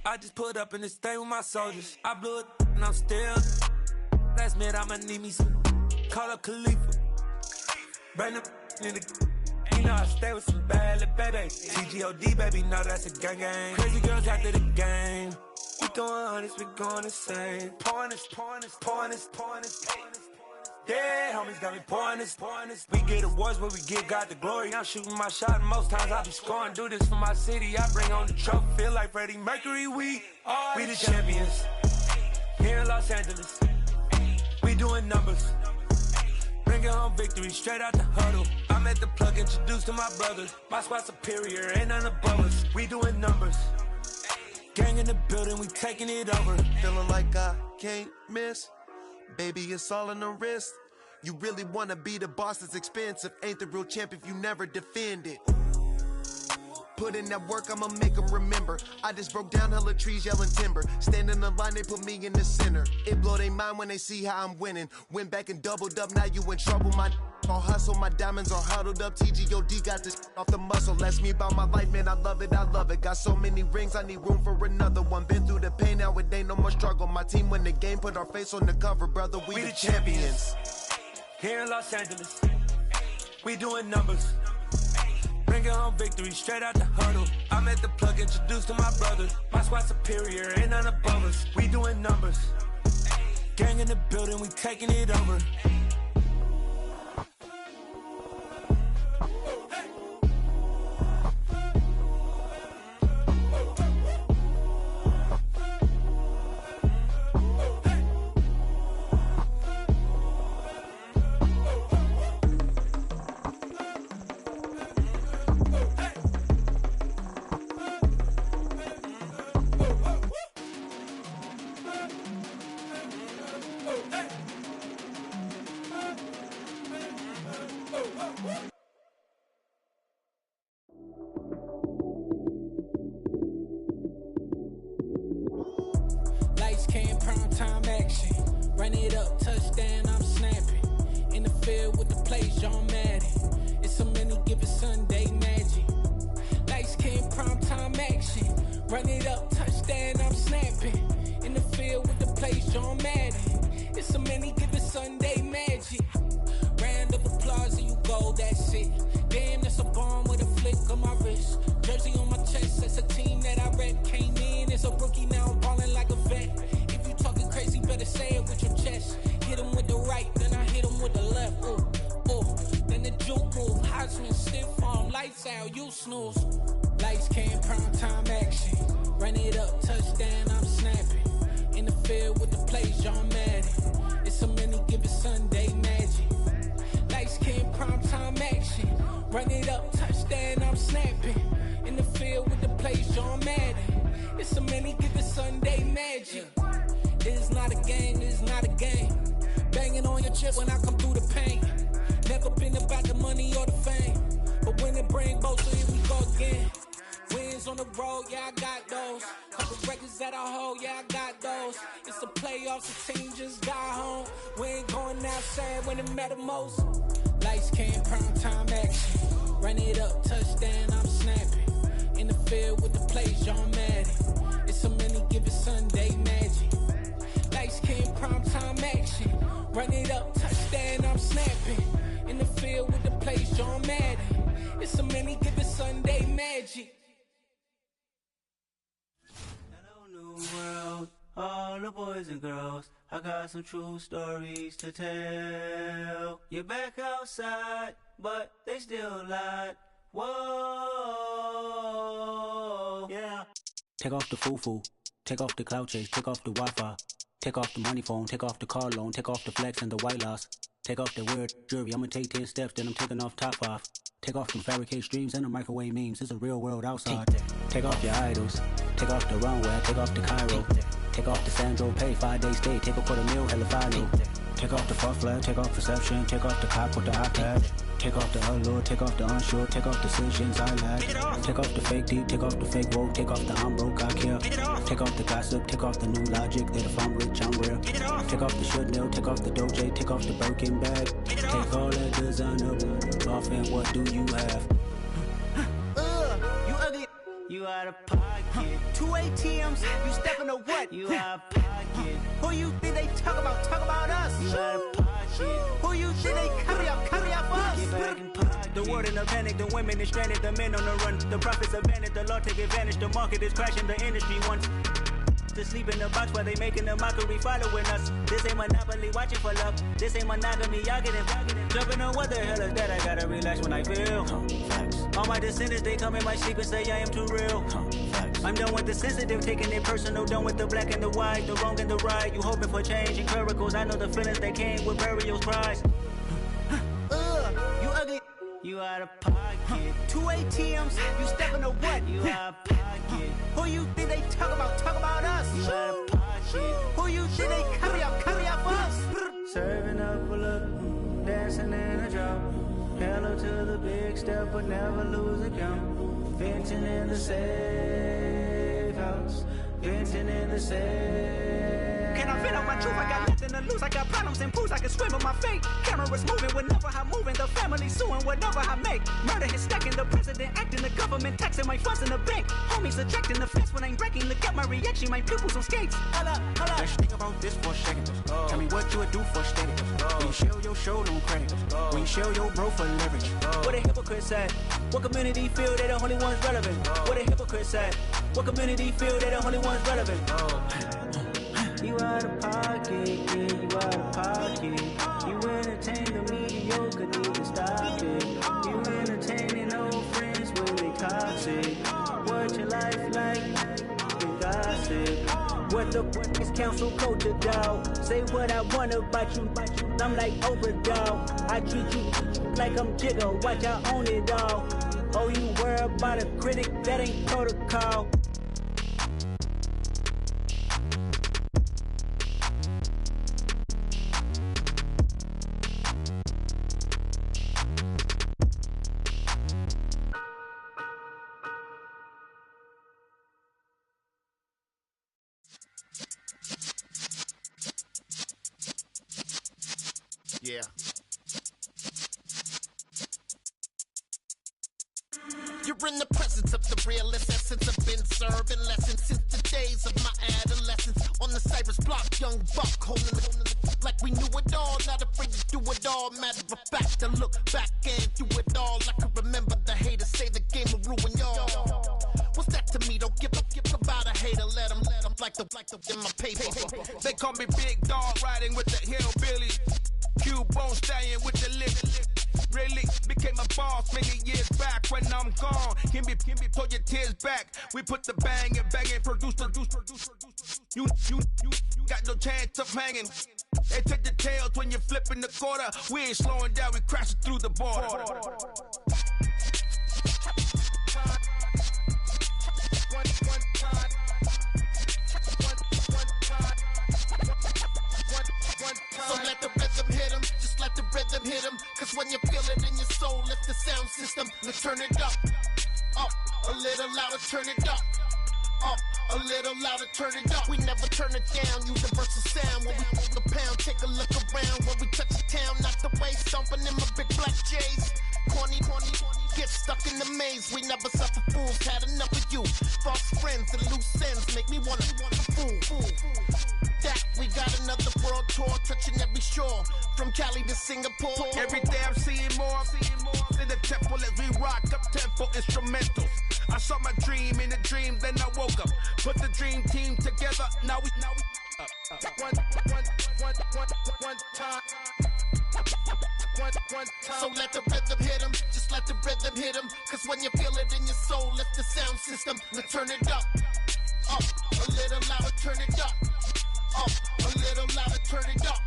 I just put up in this thing with my soldiers. I blew it and I'm still. Last minute, I'ma need me some. Call up Khalifa. Bring the in the. You know I stay with some bad little baby. TGOD, baby, know that's a gang. Crazy girls after the game. We throwing hundreds, we going insane. Pouring this. Yeah, homies got me pouring this. We get awards, but we give God the glory. I'm shooting my shot, and most times I be scoring. Do this for my city, I bring on the trophy. Feel like Freddie Mercury, we the champions here in Los Angeles. We doing numbers. Bringing home victory straight out the huddle. I met the plug, introduced to my brother. My squad superior, ain't none above us. We doing numbers. Gang in the building, we taking it over. Feeling like I can't miss. Baby, it's all in the wrist. You really wanna be the boss, it's expensive. Ain't the real champ if you never defend it. Put in that work, I'ma make them remember. I just broke down hella trees, yelling timber. Stand in the line, they put me in the center. It blow their mind when they see how I'm winning. Went back and doubled up, now you in trouble. My all hustle, my diamonds are huddled up. TGOD got this off the muscle. That's me about my life, man, I love it. Got so many rings, I need room for another one. Been through the pain, now it ain't no more struggle. My team win the game, put our face on the cover, brother. We the champions. Here in Los Angeles, we doing numbers. Bringing home victory straight out the huddle. I met the plug, introduced to my brother. My squad superior, ain't none above us. We doing numbers. Gang in the building, we taking it over. Lights came, prime time action. Run it up, touchdown, I'm snapping. In the field with the plays, John Madden. It's a many given Sunday magic. Lights came, prime time action. Run it up, touchdown, I'm snapping. In the field with the plays, John Madden. It's a many given Sunday magic. Round of applause and you go, that's it. Damn, that's a bomb with a flick on my wrist. Jersey on my chest, that's a team that I rep. Came in as a rookie, now I'm ballin' like a vet. If you talking crazy, better say it with your chest. Hit him with the right, then I hit him with the left. Then the juke move, Heisman, stiff arm, lights out, you snooze. Lights came, prime time action. Run it up, touchdown, I'm snapping. In the field with the plays, John Madden. It's a many given Sunday magic. Lights came, prime time action. Run it up, touchdown, I'm snapping. In the field with the plays, John Madden. It's a many given Sunday magic. It is not a game, it is not a game. Banging on your chest when I come through the pain. Never been about the money or the fame. But when it bring both, so here we go again. Wins on the road, yeah, I got those. Couple records that I hold, yeah, I got those. It's the playoffs, the team just got home. We ain't going outside when it matter most. Lights came, prime time action. Run it up, touchdown, I'm snapping. In the field with the plays, John Madden. It's so many, give it Sunday magic. Lights came, prime time action. Run it up, touchdown, I'm snapping. In the field with the plays, John Madden. It's so many, give it Sunday magic. World, all the boys and girls, I got some true stories to tell. You're back outside, but they still lied. Whoa, yeah. Take off the foo-foo, take off the cloud chase, take off the Wi-Fi, take off the money phone, take off the car loan, take off the flex and the white loss, take off the weird jury. I'ma take 10 steps, then I'm taking off top 5. Take off them fabricate streams and the microwave memes. It's a real world outside. Take off your idols. Take off the runway. Take off the Cairo. Take off the Sandro Pay. 5-day stay. Take a $250,000. Hella follow. Take off the fuck flag. Take off perception. Take off the cop with the iPad. Take off the allure. Take off the unsure. Take off decisions I lack. Take off the fake deep. Take off the fake woke. Take off the I'm broke. I care. Take off the gossip. Take off the new logic that if I'm rich I'm real. Take off the should know. Take off the Doja. Take off the Birkin bag. Take all that designer off and what do you have? You ugly. You out of pocket. 2 ATMs. You stepping to what? You out of pocket. Who you think they talk about? Talk about us. You out of pocket. Who you think they carry up for us? Get back in pocket. The world in a panic. The women is stranded. The men on the run. The profits abandoned. The law take advantage. The market is crashing. The industry wants to sleep in the box while they making a mockery following us. This ain't Monopoly, watching for love. This ain't monogamy, y'all getting jumping on what the hell is that? I gotta relax when I feel. All my descendants, they come in my sleep and say I am too real. I'm done with the sensitive, taking it personal. Done with the black and the white, the wrong and the right. You hoping for change and miracles. I know the feelings that came with burial cries. You ugly. You out of pocket. 2 ATMs. You stepping to what? You out of pocket. Who you think they talk about? Talk about us. You out of pocket. Who you think they carry up for us? Serving up a look, dancing in a drop. Hello to the big step, but never lose a count. Venting in the safe house. Venting in the safe. Can I feel out my truth? I got nothing to lose. I got problems and pools. I can swim with my fate. Cameras moving whenever I'm moving. The family suing whatever I make. Murder is stacking. The president acting. The government taxing my funds in the bank. Homies ejecting the fence when I'm breaking. Look at my reaction. My pupils on skates. Holla, holla. Let's think about this for a second. Tell me what you would do for status. When you show your show, no credit. When you show your bro for leverage. What a hypocrite said. What community feel they the only ones relevant? What a hypocrite said. What community feel they the only ones relevant? You out of pocket, yeah, you out of pocket. You entertain the mediocre, need to stop it. You entertaining old friends when they toxic. What your life like? You gossip. What the fuck is council culture, dog? Say what I want about you. I'm like Oprah, dog. I treat you like I'm Jigga. Watch I own it all. Oh, you worry about a critic? That ain't protocol. Yeah. You're in the presence of the realest essence. I've been serving lessons since the days of my adolescence. On the Cypress block, young buck holding it like we knew it all. Not afraid to do it all. Matter of fact, to look back and do it all. I can remember the haters say the game will ruin y'all. What's that to me? Don't give about a hater. Let them like the in my paper. They call me Big Dog, riding with the hillbilly. Cubone stallion with the lip. Really became a boss many years back. When I'm gone, can be pull your tears back. We put the bang and produce. You got no chance of hanging. They take the tails when you're flipping the quarter. We ain't slowing down, we crashing through the border. So let the rest rhythm hit 'em, cause when you feel it in your soul, lift the sound system, let's turn it up, a little louder, turn it up, a little louder, turn it up. We never turn it down, universal sound. When we move the pound, take a look around. When we touch the town, not the way, stomping in my big black J's. Corny, get stuck in the maze. We never suffer fools, had enough of you. False friends and loose ends make me wanna fool. That we got another world tour, touching every shore, from Cali to Singapore. Every day I'm seeing more in the temple as we rock up tempo instrumentals. I saw my dream in a dream, then I woke up. Put the dream team together, now we one time. So let the rhythm hit 'em, just let the rhythm hit 'em, cause when you feel it in your soul, lift the sound system, let's turn it up, a little louder, turn it up, a little louder, turn it up.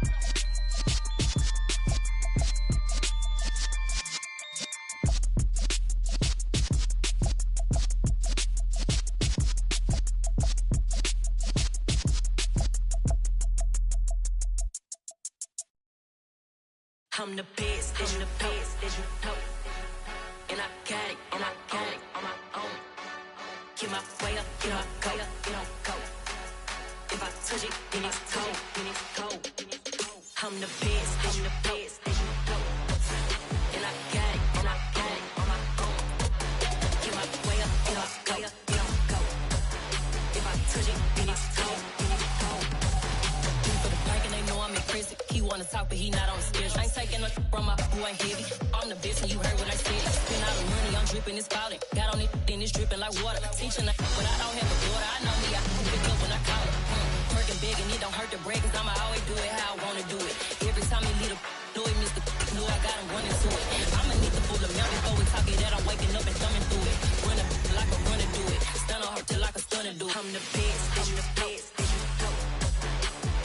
I'm the best, and the best, as you know. And I got it, and I got it on my own. Get my way up, get my go, get on go. If I touch it, then it's cold, then it's cold. I'm the best, and the best, as you know. And I got it, and I got it on my own. Get my way up, get my go, get on go. If I touch it, then it's cold, then it's cold. For the blank and they know I'm crazy. He wanna talk, but he not on the schedule. I ain't taking a from my boo, ain't heavy. I'm the best, and you heard what I said. Spend all the money, I'm dripping, it's spouting. Got on it, then it's dripping like water. Teaching her, but I don't have a daughter. I know me, I can pick up when I call her. Working big, and it don't hurt to break, cause I'ma always do it how I wanna do it. Every time he lead a do it, Mr. Knew I got him running to it. I'ma need the full amount before we talk it that I'm waking up and thumbing through it. Run like a runner do it. Stun on her till like a stunner do it. I'm the best, I'm the best, as you know.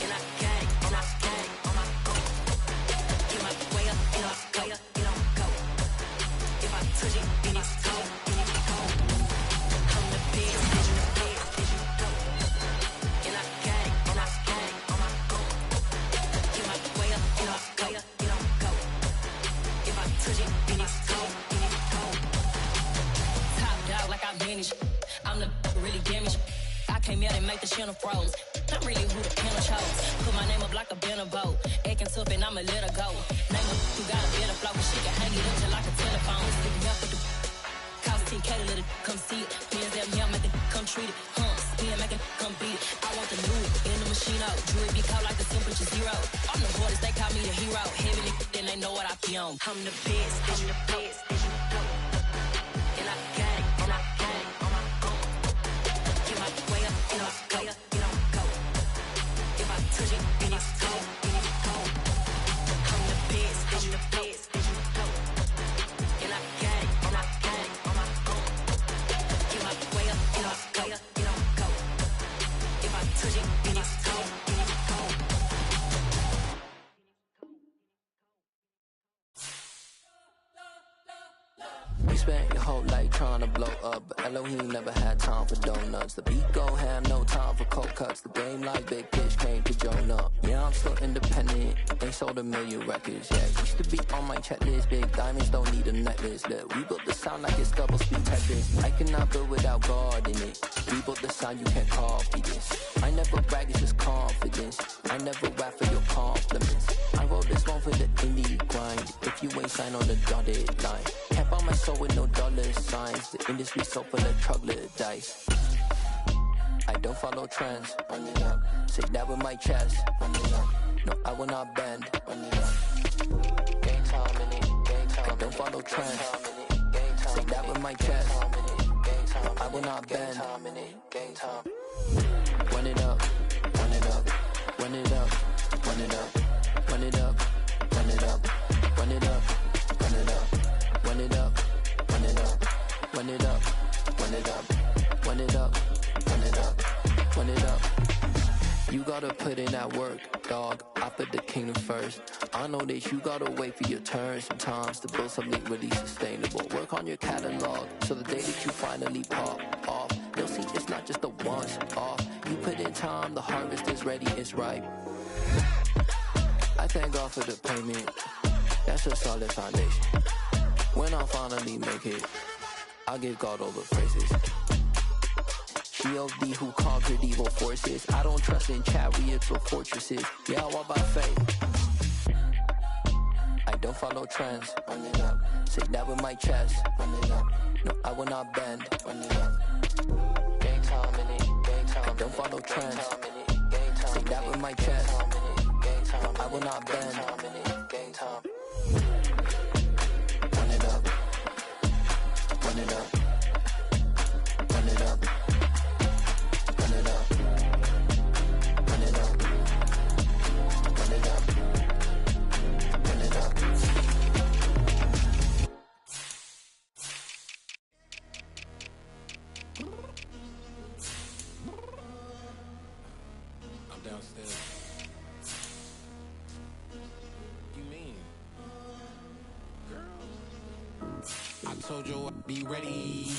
And I got it, and I got it on my own. Get my way up, and I go, get on go. If I touch it, then it's cold, then it's cold. I'm the best, I'm the best, as you know. And I got it, and I got it on my own. Get my way up, and I go, get on go. If I touch it, then it's cold, then it's cold. Top dog like I manage. I'm the really damaged. I came out and make the channel froze. I'm really who the panel chose. Put my name up like a banner boat. Acting tough and I'ma let her go. Name her who got a better flow, but she can hang it up till like a telephone. Stick me up with the cost 10K to let it come see it. Hands up, yeah, make it come treat it. Spin, make it come beat it. I want the new in the machine out. Jewelry be caught like the temperature zero. I'm the hardest, they call me the hero. Heavy, then they know what I be on. I'm the best, I'm the best, as you know. And I got it, and I got it on my own. Get my way up, and I go, get on go. If I touch it, then it's cold, then it's cold. I'm the best, I'm the best, as you know. And I got it, and I got it on my own. Get my way up, and I go, get on go. If I touch it, then it's cold, then it's cold. You spent your whole life trying to blow up, but Elohim never had time for donuts. The beat go have no time for cold cuts. The game like Big Fish came to Jonah. Yeah, I'm still independent, ain't sold a million records yet. Used to be on my checklist, big diamonds don't need a necklace. Look, we built the sound like it's double speed Tetris. I cannot build without God in it. We built the sound, you can't copy this. I never brag, it's just confidence. I never rap for your compliments. I wrote this one for the indie grind. If you ain't signed on the dotted line, can't buy my soul with no dollar signs. The industry so full of troglodytes. I don't follow trends. Say that with my chest. No, I will not bend. Gang time in it. I don't follow trends. Say that with my chest. No, I will not bend. Gang time. Run it up. Run it up. Run it up. Run it up. Run it up. Run it up. Run it up. Run it up. Run it up. Run it up. Run it up. Run it up. Run it up. Run it up. Run it up. You gotta put in that work, dog. I put the kingdom first. I know that you gotta wait for your turn sometimes to build something really sustainable. Work on your catalog so the day that you finally pop off, you'll see it's not just a once off. You put in time, the harvest is ready, it's ripe. I thank God for the payment. That's a solid foundation. When I finally make it, I give God all the praises. G.O.D. who conquered evil forces. I don't trust in chariots or fortresses. Yeah, I walk by faith. I don't follow trends. Run it up. Say that with my chest. Run it up. No, I will not bend. Run it up. Game time in it. Game time. I don't follow trends. Say that with my chest. No, I will not bend. Game time. Run it up. Run it up. Run it up. Run it up. Run it up. Run it up. Run it up. I'm downstairs. You mean? Girl, I told you I'd be ready.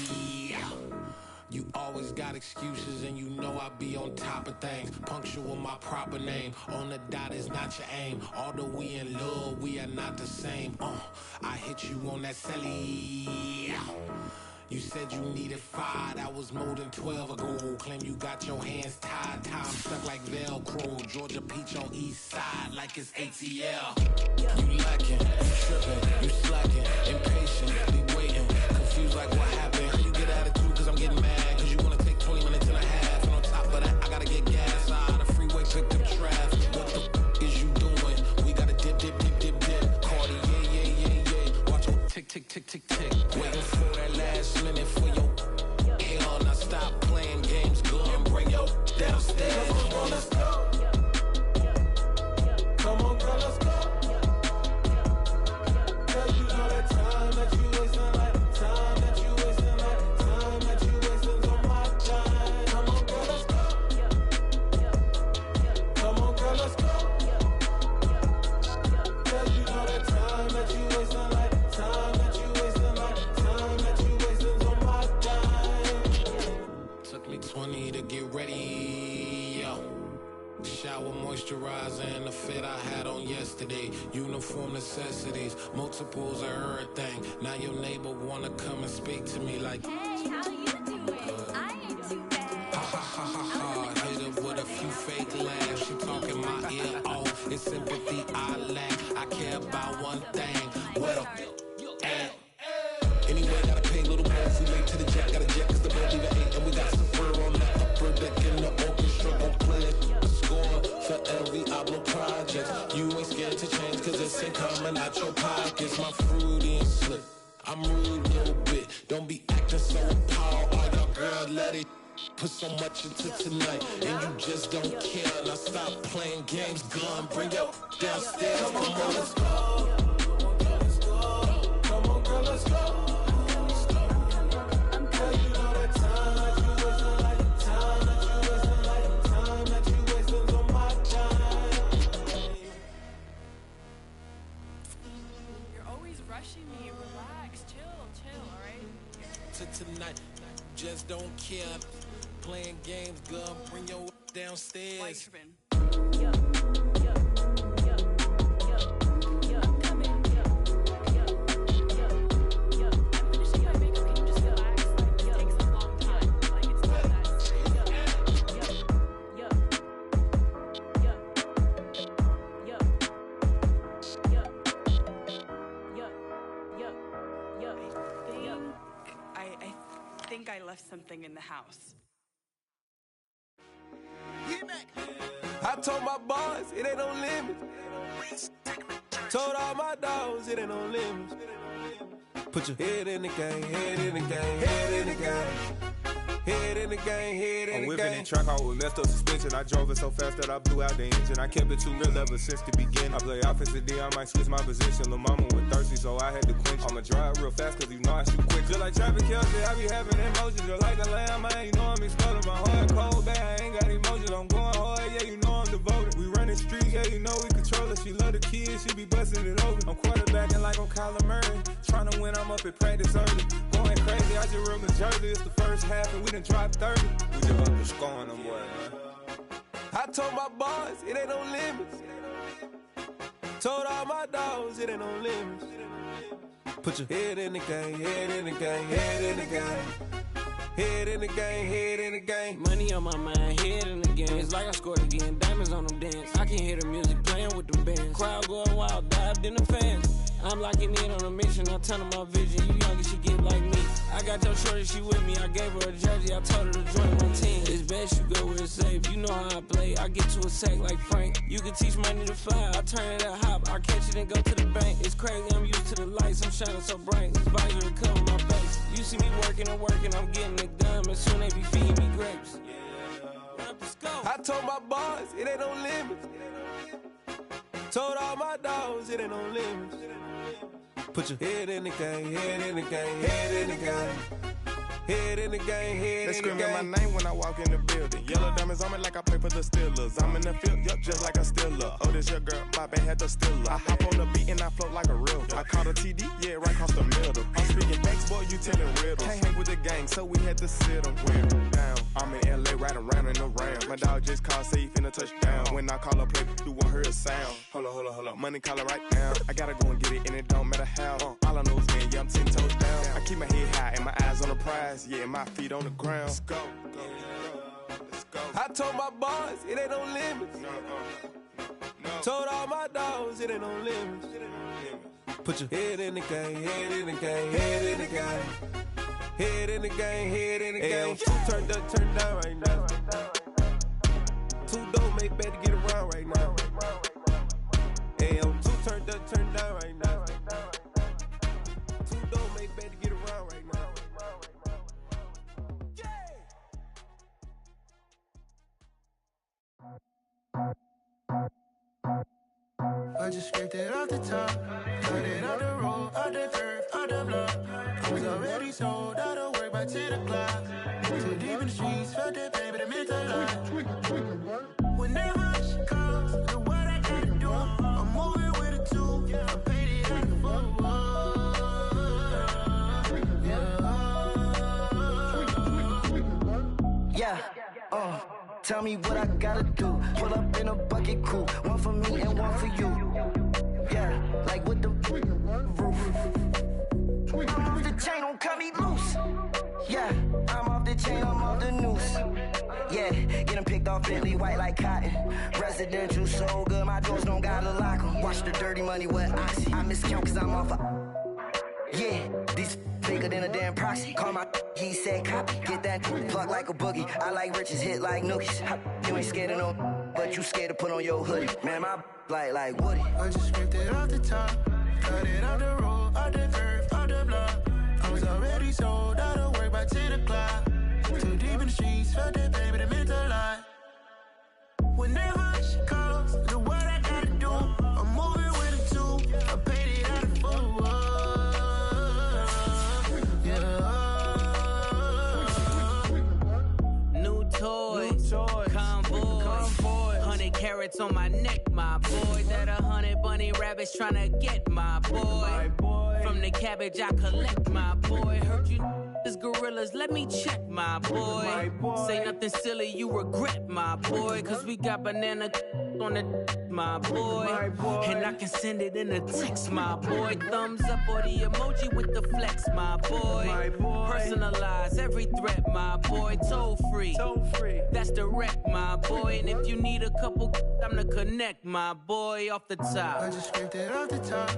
You always got excuses and you know I be on top of things. Punctual my proper name. On the dot is not your aim. Although we in love, we are not the same. I hit you on that celly. You said you needed 5, that was more than 12 ago. Claim you got your hands tied, time stuck like Velcro. Georgia Peach on east side like it's ATL. You lacking, you tripping, you slacking, impatient, be waiting, confused like what happened. You get attitude cause I'm getting mad, cause you wanna take 20 minutes and a half. And on top of that, I gotta get gas out of the freeway, pick up traffic. What the is you doing? We gotta dip, dip, dip, dip, dip. Cardi, yeah. Watch your tick, tick, tick, tick, tick. Waiting for that last minute for your hell. Now stop playing games, go and bring your downstairs. Come on, let's go. Come on, girl, let's go. Girl, you know that time that you wasting, like time that you wasting, like time that you wasting on my time. Come on, girl, let's go. Come on, girl, let's go. Girl, you know that time that you wasting, like time that you wasting, like time that you wasting on my time. Took me 20 to get ready, yo. Shower moisturizer and the fit I had on yesterday. Uniform necessities, multiples of everything. Now your neighbor wanna come and speak to me like, hey, how you doing? I ain't too bad. Ha ha ha ha ha. Hit her with a few fake laughs. She talking my ear off. It's sympathy I lack. I care about one thing. What up? Anyway, gotta pay a little more if we late to the jet. Gotta jet cause the boat even 8. And we got some fur on the upper deck in the orchestra. Gon' play it. Score for every Ablo project. You ain't scared to change cause it's ain't coming out your pockets. My fruity and slip. I'm rude a little bit. Don't be acting so appalled. All y'all girl let it put so much into tonight. And you just don't care. Now stop playing games. Gun, bring your downstairs. Come on, girl, let's go. Come on, girl, let's go. Tonight, just don't care. Playing games, girl, bring your downstairs. I left something in the house. I told my boys it ain't no limits. Told all my dogs it ain't no limits. Put your head in the game, head in the game, head in the game. Head in the game, head in the game. I'm whipping in track out with messed up suspension. I drove it so fast that I blew out the engine. I kept it too real ever since the beginning. I play offensive D, I might switch my position. Lil' mama was thirsty, so I had to quench. I'ma drive real fast, cause you know I shoot quick. Just like Travis Kelce, I be having emotions. Just like a lamb, man, you know I'm exploding. My heart cold, bad, I ain't got emotions. I'm going hard, yeah, you know I'm devoted. We running streets, yeah, you know we control it. She love the kids, she be busting it over. I'm quarterbacking like I'm Kyler Murray. Trying to win, I'm up at practice early. Going crazy, I just real the jersey. It's the first half, and we done dropped 30. We just up and scoring them, boy, man. I told my boys, it ain't no limits. Told all my dogs it ain't no limits. Put your head in the game, head in the game, head in the game. Head in the game, head in the game. Money on my mind, head in the game. It's like I scored again, diamonds on them dance. I can hear the music playing with them bands. Crowd going wild, dived in the fans. I'm locking in on a mission, I tell her my vision. You young and she get like me. I got your shorty, she with me. I gave her a jersey, I told her to join my team. It's best you go where it's safe. You know how I play. I get to a sack like Frank. You can teach money to fly. I turn it at hop. I catch it and go to the bank. It's crazy, I'm used to the lights. I'm shining so bright. This visor will cover my face. You see me working and working. I'm getting it done. And soon they be feeding me grapes. I told my boys it ain't no limits. Told all my dogs it ain't no limits. Put your head in the game, head in the game, head in the game. Head in the game, head in the game. They screaming my name when I walk in the building. Yellow diamonds on me like I play for the Steelers. I'm in the field, yup, just like a Steeler. Oh, this your girl, my band had the Steeler. I hop on the beat and I float like a river. I caught a TD, yeah, right across the middle. I'm speaking next, boy, you telling riddles. Can't hang with the gang, so we had to sit them down. I'm in LA, riding around in the Ram. My dog just called, say he finna touchdown. When I call a play, you won't hear a sound. Hold up, money calling right now. I gotta go and get it, and it don't matter how. All I know is man, yeah, I'm 10 toes down. I keep my head high and my eyes on the prize. Yeah, my feet on the ground. Let's go. I told my boys it ain't no limits. Told all my dogs it ain't no limits. Put your head in the game, head in the game, head in the game. Head in the game, head in the game. Two turned up, turned down right now. Two dope make better get around right now. Hey, I'm two turned up, turned down right now. Two dope make better get around right now. I just scraped it off the top, cut it out the road, out the dirt, out the block. I was already sold, out of work by 10 o'clock. Too deep in the streets, felt that baby, that meant a lot. Whenever she calls, do what I gotta do. I'm moving with a two, I paid it out the full. Yeah, tell me what I gotta do. Pull up in a bucket crew, one for me and one for you. Yeah, like with the roof. I'm off the chain, don't cut me loose. Yeah, I'm off the chain, I'm off the noose. Yeah, getting picked off Bentley, white like cotton. Residential so good, my doors don't gotta lock 'em. Watch the dirty money with Oxy. I miscount cause I'm off yeah, these bigger than a damn proxy. Call my he said copy. Get that plug like a boogie. I like riches, hit like nookies. You ain't scared of no, but you scared to put on your hoodie. Man, my like Woody. I just scraped it off the top, cut it out the road, out the dirt, out the block. I was already sold, out of work by 10 o'clock. Too deep in the streets, felt that baby, that meant a lot. Whenever she calls, do what I gotta do. I'm moving with a two, I paid it out of full. Toy, convoy, 100 carats on my neck, my boy. That 100 bunny rabbits tryna get my boy. From the cabbage I collect, my boy. Heard you is gorillas, let me check, my boy. Say nothing silly, you regret, my boy. Cause we got banana on the my boy. And I can send it in a text, my boy. Thumbs up or the emoji with the flex, my boy. Personalize every threat, my boy. Toll free. That's direct, my boy. And if you need a couple, I'm the connect, my boy. Off the top. I just scraped it off the top,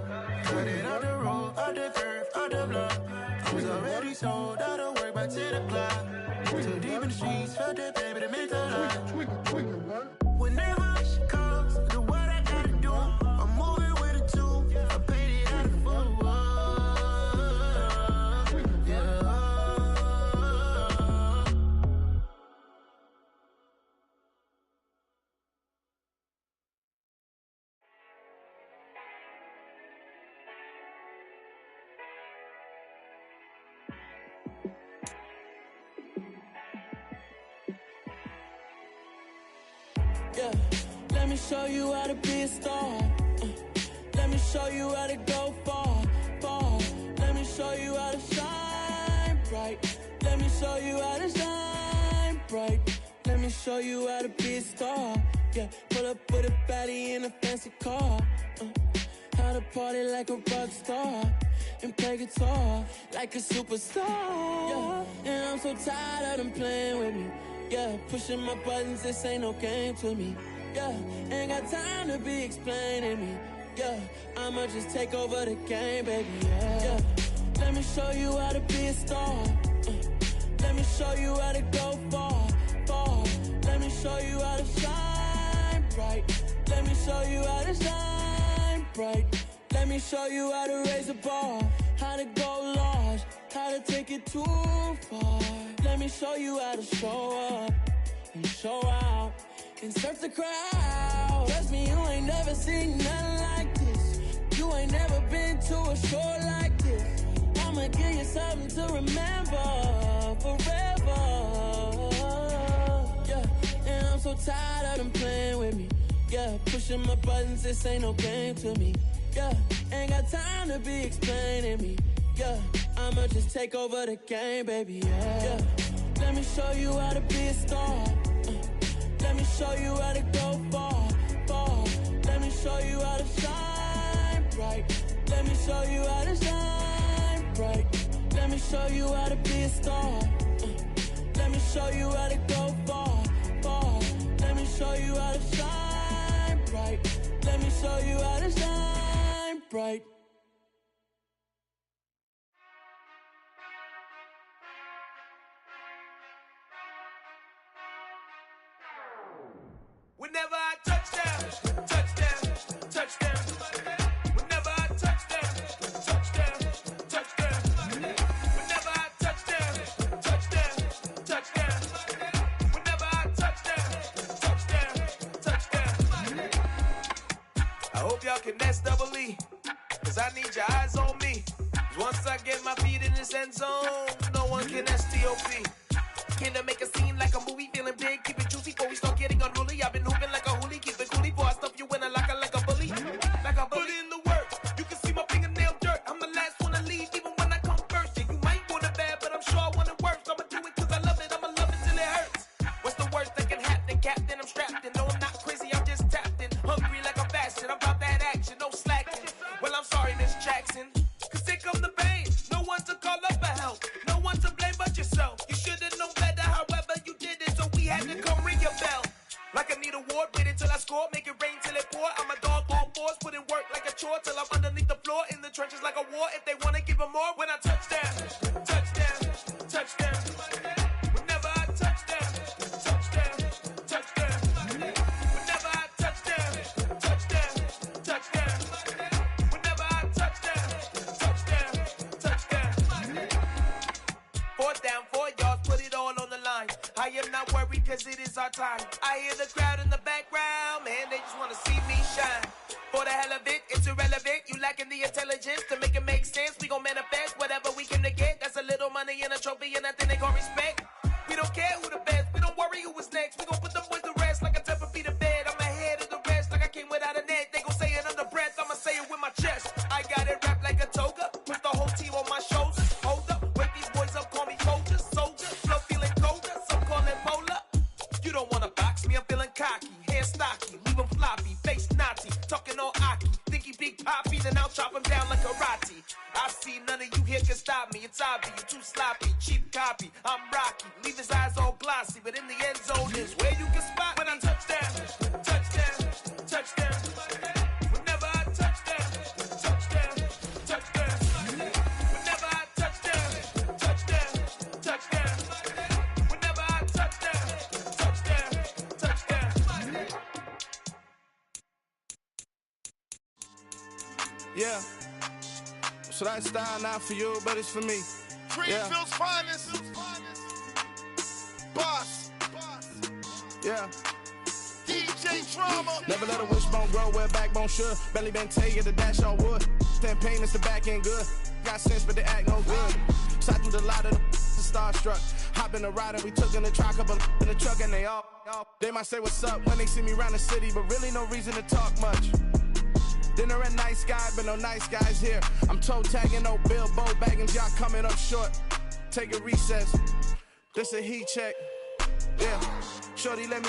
cut it out the road, out the dirt, out the block. I was already sold, out of work by 10 o'clock. Too deep in the streets, felt that baby, that meant a lot. Whenever she calls, do what I gotta do. I'm moving with a two, I paid it out of full. Yeah, let me show you how to be a star. Let me show you how to go far, far. Let me show you how to shine bright. Let me show you how to shine bright. Let me show you how to be a star. Yeah, pull up with a baddie in a fancy car. How to party like a rock star and play guitar like a superstar. Yeah, and I'm so tired of them playing with me. Yeah, pushing my buttons, this ain't no game to me. Yeah, ain't got time to be explaining me. Yeah, I'ma just take over the game, baby. Yeah, let me show you how to be a star. Let me show you how to go far, far. Let me show you how to shine bright. Let me show you how to shine bright. Let me show you how to raise a bar, how to go large, how to take it too far. Let me show you how to show up and show out and surf the crowd. Trust me, you ain't never seen nothing like this. You ain't never been to a show like this. I'ma give you something to remember forever. Yeah, and I'm so tired of them playing with me. Yeah, pushing my buttons, this ain't no game to me. Yeah, ain't got time to be explaining me. Yeah, I'ma just take over the game, baby. Yeah, let me show you how to be a star. Let me show you how to go far, far. Let me show you how to shine bright. Let me show you how to shine bright. Let me show you how to be a star. Let me show you how to go far, far. Let me show you how to shine bright. Let me show you how to shine bright. Whenever I touch down, touchdown, touchdown. Whenever I touch down, touchdown, touchdown. Whenever I touch down, touchdown, touchdown. Whenever I touch down, touchdown, touchdown. I hope y'all can S-double-E, cause I need your eyes on me. Once I get my feet in this end zone, no one can S-T-O-P. Can I make a scene like a movie, feeling big, keep it juicy before we start getting unruly. I've been hooping like a hoolie, keep it coolie before I stuff you in a locker like a bully. Like a bully. Put in the work, you can see my fingernail dirt. I'm the last one to leave, even when I come first. Yeah, you might want it bad, but I'm sure I want it worse. I'ma do it cause I love it, I'ma love it till it hurts. What's the worst that can happen, Captain? I'm strapped in, no I'm not crazy, I'm just tapped in. Hungry like I'm fasting, I'm about that action, no slacking. Well, I'm sorry, Miss Jackson, cause here come the pain. No one to call up for help, no one to blame but yourself. You should've known better, however you did it, so we had to come ring your bell. Like I need a ward, wait until I score, make it rain till it pour. I'm a dog on fours, put in work like a chore till I'm underneath the floor, in the trenches like a war. If they wanna give them more, when I touch down, touchdown, touchdown. Whenever I touch down, touchdown, touchdown. Whenever I touch down, touchdown, touchdown. Whenever I touch down, touchdown, touchdown. Fourth down, 4 yards, put it all on the line. I am not worried cause it is our time. I hear the crowd in the background, man, they just wanna see me shine. For the hell of it, it's irrelevant. You lacking the intelligence to make it make sense. We gon' manifest whatever we came to get. That's a little money and a trophy and nothing they gon' respect. We don't care who the best, we don't worry who was next. We gon' put them boys to rest like a 10 feet of bed. I'm ahead of the rest like I came without a net. They gon' say it under breath, I'ma say it with my chest. I got it wrapped like a toga, put the whole team on my shoulders. Hold up, wake these boys up, call me soldiers, soldiers. Flow feeling colder, some call it polar. You don't wanna box me, I'm feeling cocky. Hair stocky, leave him floppy, face naughty. Talking all aki, think he big poppy, then I'll chop him down like karate. I see none of you here can stop me. It's obvious, you too sloppy, cheap copy. I'm Rocky, leave his eyes all glossy, but in the end zone is where you can spot when I touch down, touchdown, touchdown. Whenever I touch down, touchdown, touchdown. Whenever I touch down, touchdown, touchdown. Whenever I touch down, touchdown, touchdown. Yeah. So that style not for you, but it's for me. Greenfield's finest. Boss. Yeah. DJ Drama. Never let a wishbone grow where a backbone should. Belly been tell you the dash on wood. Then payments the back end good. Got sense, but they act no good. Side through the lot of the starstruck. Hop in the ride and we took in the truck, couple in the truck, and they all. They might say what's up when they see me around the city, but really no reason to talk much. Dinner at nice guy, but no nice guys here. I'm toe tagging, no Bilbo Baggins, y'all coming up short. Take a recess. This a heat check. Yeah. Shorty let me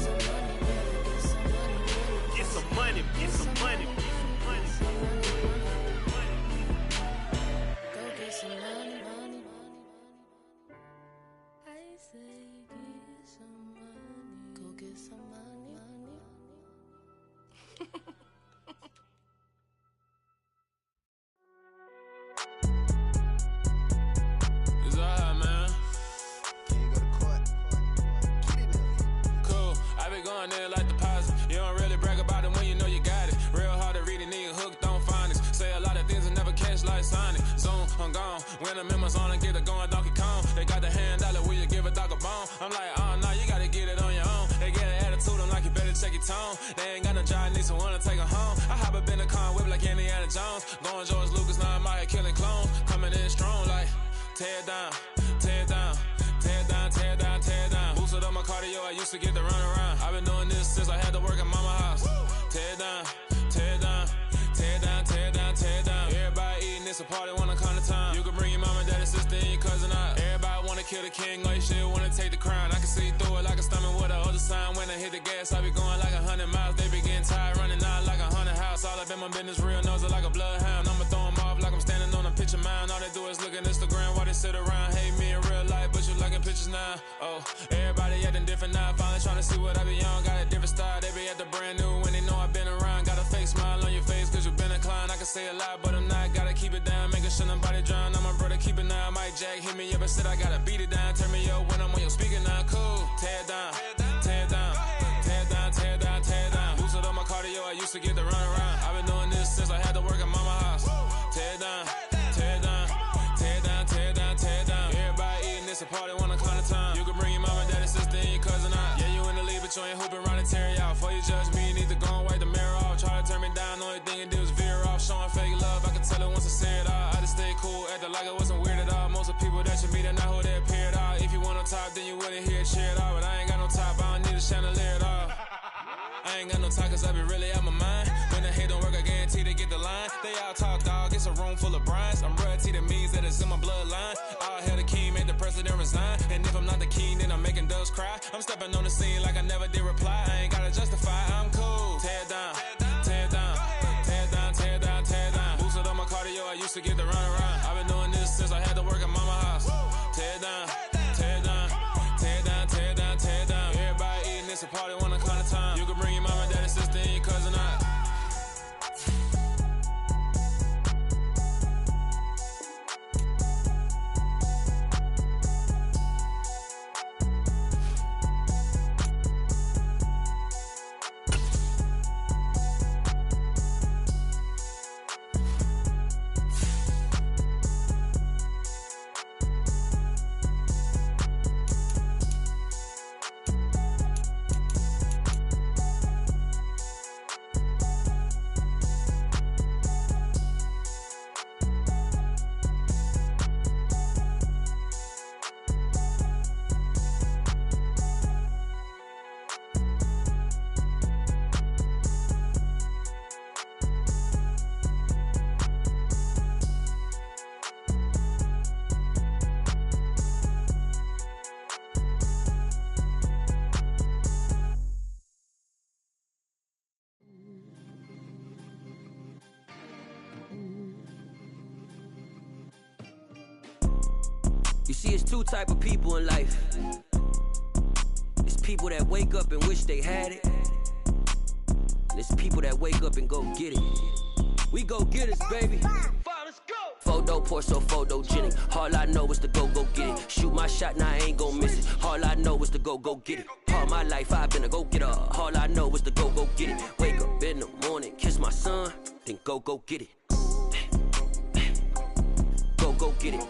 tone. They ain't got no job, need someone to take her home. I hop up in the car, whip like Indiana Jones. Going George Lucas, now I'm out here killing clones. Coming in strong like, tear down, tear down, tear down, tear down, tear down. Boosted up my cardio, I used to get to run around. I've been doing this since I had to work at mama house. Tear down, tear down, tear down, tear down, tear down. Everybody eating, it's a party, wanna come to time. You can bring your mama, daddy, sister, and your cousin out. Everybody wanna kill the king, or you shit wanna take the crown. I can see through it like a stomach with a other sign. When I hit the gas, I be going like 100 miles. They be getting tired, running out like 100 house. All up in my business, real nose like a bloodhound. I'ma throw them off like I'm standing on a picture mound. All they do is look at Instagram while they sit around. Hate me in real life, but you liking pictures now. Oh, everybody acting different now. Finally trying to see what I be on. Got a different style, they be at the brand new when they know I've been around. Got a fake smile on your face cause you been inclined. I can say a lot, but I'm not. Gotta keep it down, making sure nobody drown. I'm my brother, keep it now. Mike Jack hit me up and said I gotta beat it down. Turn me up when I'm on your speaker now. Cool, tear down, tear down, tear down, tear down, tear down. Boosted up my cardio, I used to get to run around. I've been doing this since I had to work at mama house. Tear down, tear down, tear down, tear down, tear down. Everybody eating, it's a party, wanna come to time. You can bring your mama, daddy, sister, and your cousin out. Yeah, you in the lead, but you ain't hooping around and tear you out. Before you judge me, you need to go and wipe the mirror off. Try to turn me down, only thing it did was veer off. Showing fake love, I can tell it once I say it all. I just stay cool, acting like it wasn't weird at all. Most of the people that you meet are not who they appear at all. If you want on top, then you wouldn't hear it cheer at all. But I ain't got no top, I don't need a chandelier at all. I ain't got no talk cause I be really out my mind. When the hate don't work, I guarantee to get the line. They all talk dog, it's a room full of brinds. I'm royalty, that means that it's in my bloodline. All hell the king, made the president resign. And if I'm not the king, then I'm making doves cry. I'm stepping on the scene like I never did reply. I ain't gotta justify, I'm cool. Tear down, tear down, tear down, tear down, tear down. Boosted up my cardio, I used to get to run around. I've been doing this since I had to work at mama house. Tear down, tear down, tear down, tear down, tear down. Everybody eating, it's a party, wanna come to time. You can bring your mama, daddy, sister, and your cousin out. You see, it's two type of people in life. It's people that wake up and wish they had it. And it's people that wake up and go get it. We go get it, baby. Photo pour so photogenic. All I know is to go get it. Shoot my shot, now I ain't gon' miss it. All I know is to go get it. All my life I've been a go getter. All I know is to go get it. Wake up in the morning, kiss my son, then go get it. Go get it.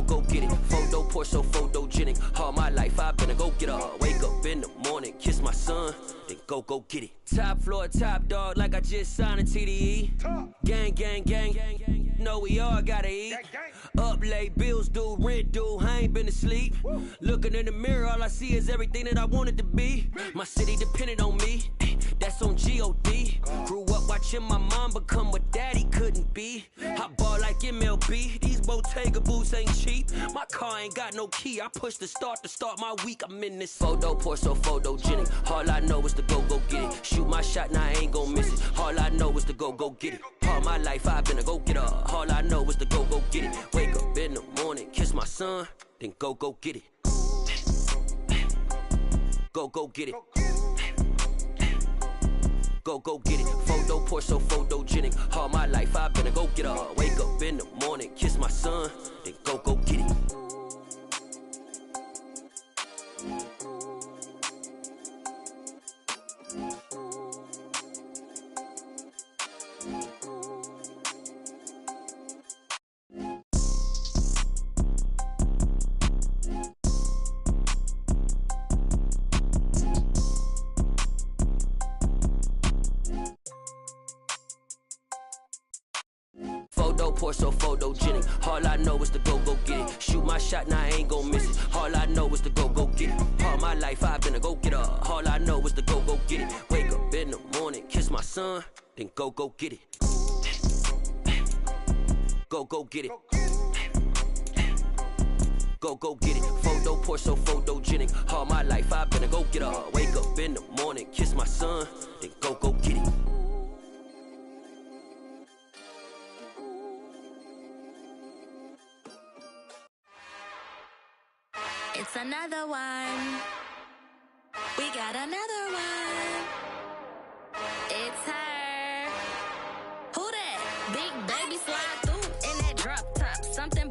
Go get it. Photo pour so photogenic. All my life I've been a go getter. Wake up in the morning, kiss my son, then go get it. Top floor, top dog, like I just signed a TDE. Gang, gang, gang, gang. Know we all gotta eat. Up late, bills due, rent due. I ain't been asleep. Looking in the mirror, all I see is everything that I wanted to be. My city depended on me. That's on G.O.D. Grew up watching my mom become what daddy couldn't be. I ball like MLB. These Bottega boots ain't cheap. My car ain't got no key. I push the start to start my week. I'm in this photo pour so photogenic. All I know is to go get it. Shoot my shot, now I ain't gon' miss it. All I know is to go get it. All my life I've been a go getter. All I know is to go get it. Wake up in the morning, kiss my son, then go get it. Go get it. Go get it. Photo pour so photogenic. All my life I've been a go getter. Wake up in the morning, kiss my son, then go get it. Photo, pour so photogenic. All I know is to go get it. Shoot my shot, now I ain't gon' miss it. All I know is to go get it. All my life I've been a go-getter. All I know is to go get it. Wake up in the morning, kiss my son, then go get it. Go get it. Go get it. Photo, pour so photogenic. All my life I've been a go-getter. Wake up in the morning, kiss my son, then go get it. It's another one. We got another one. It's her. Who that? Big baby slide through in that drop top. Something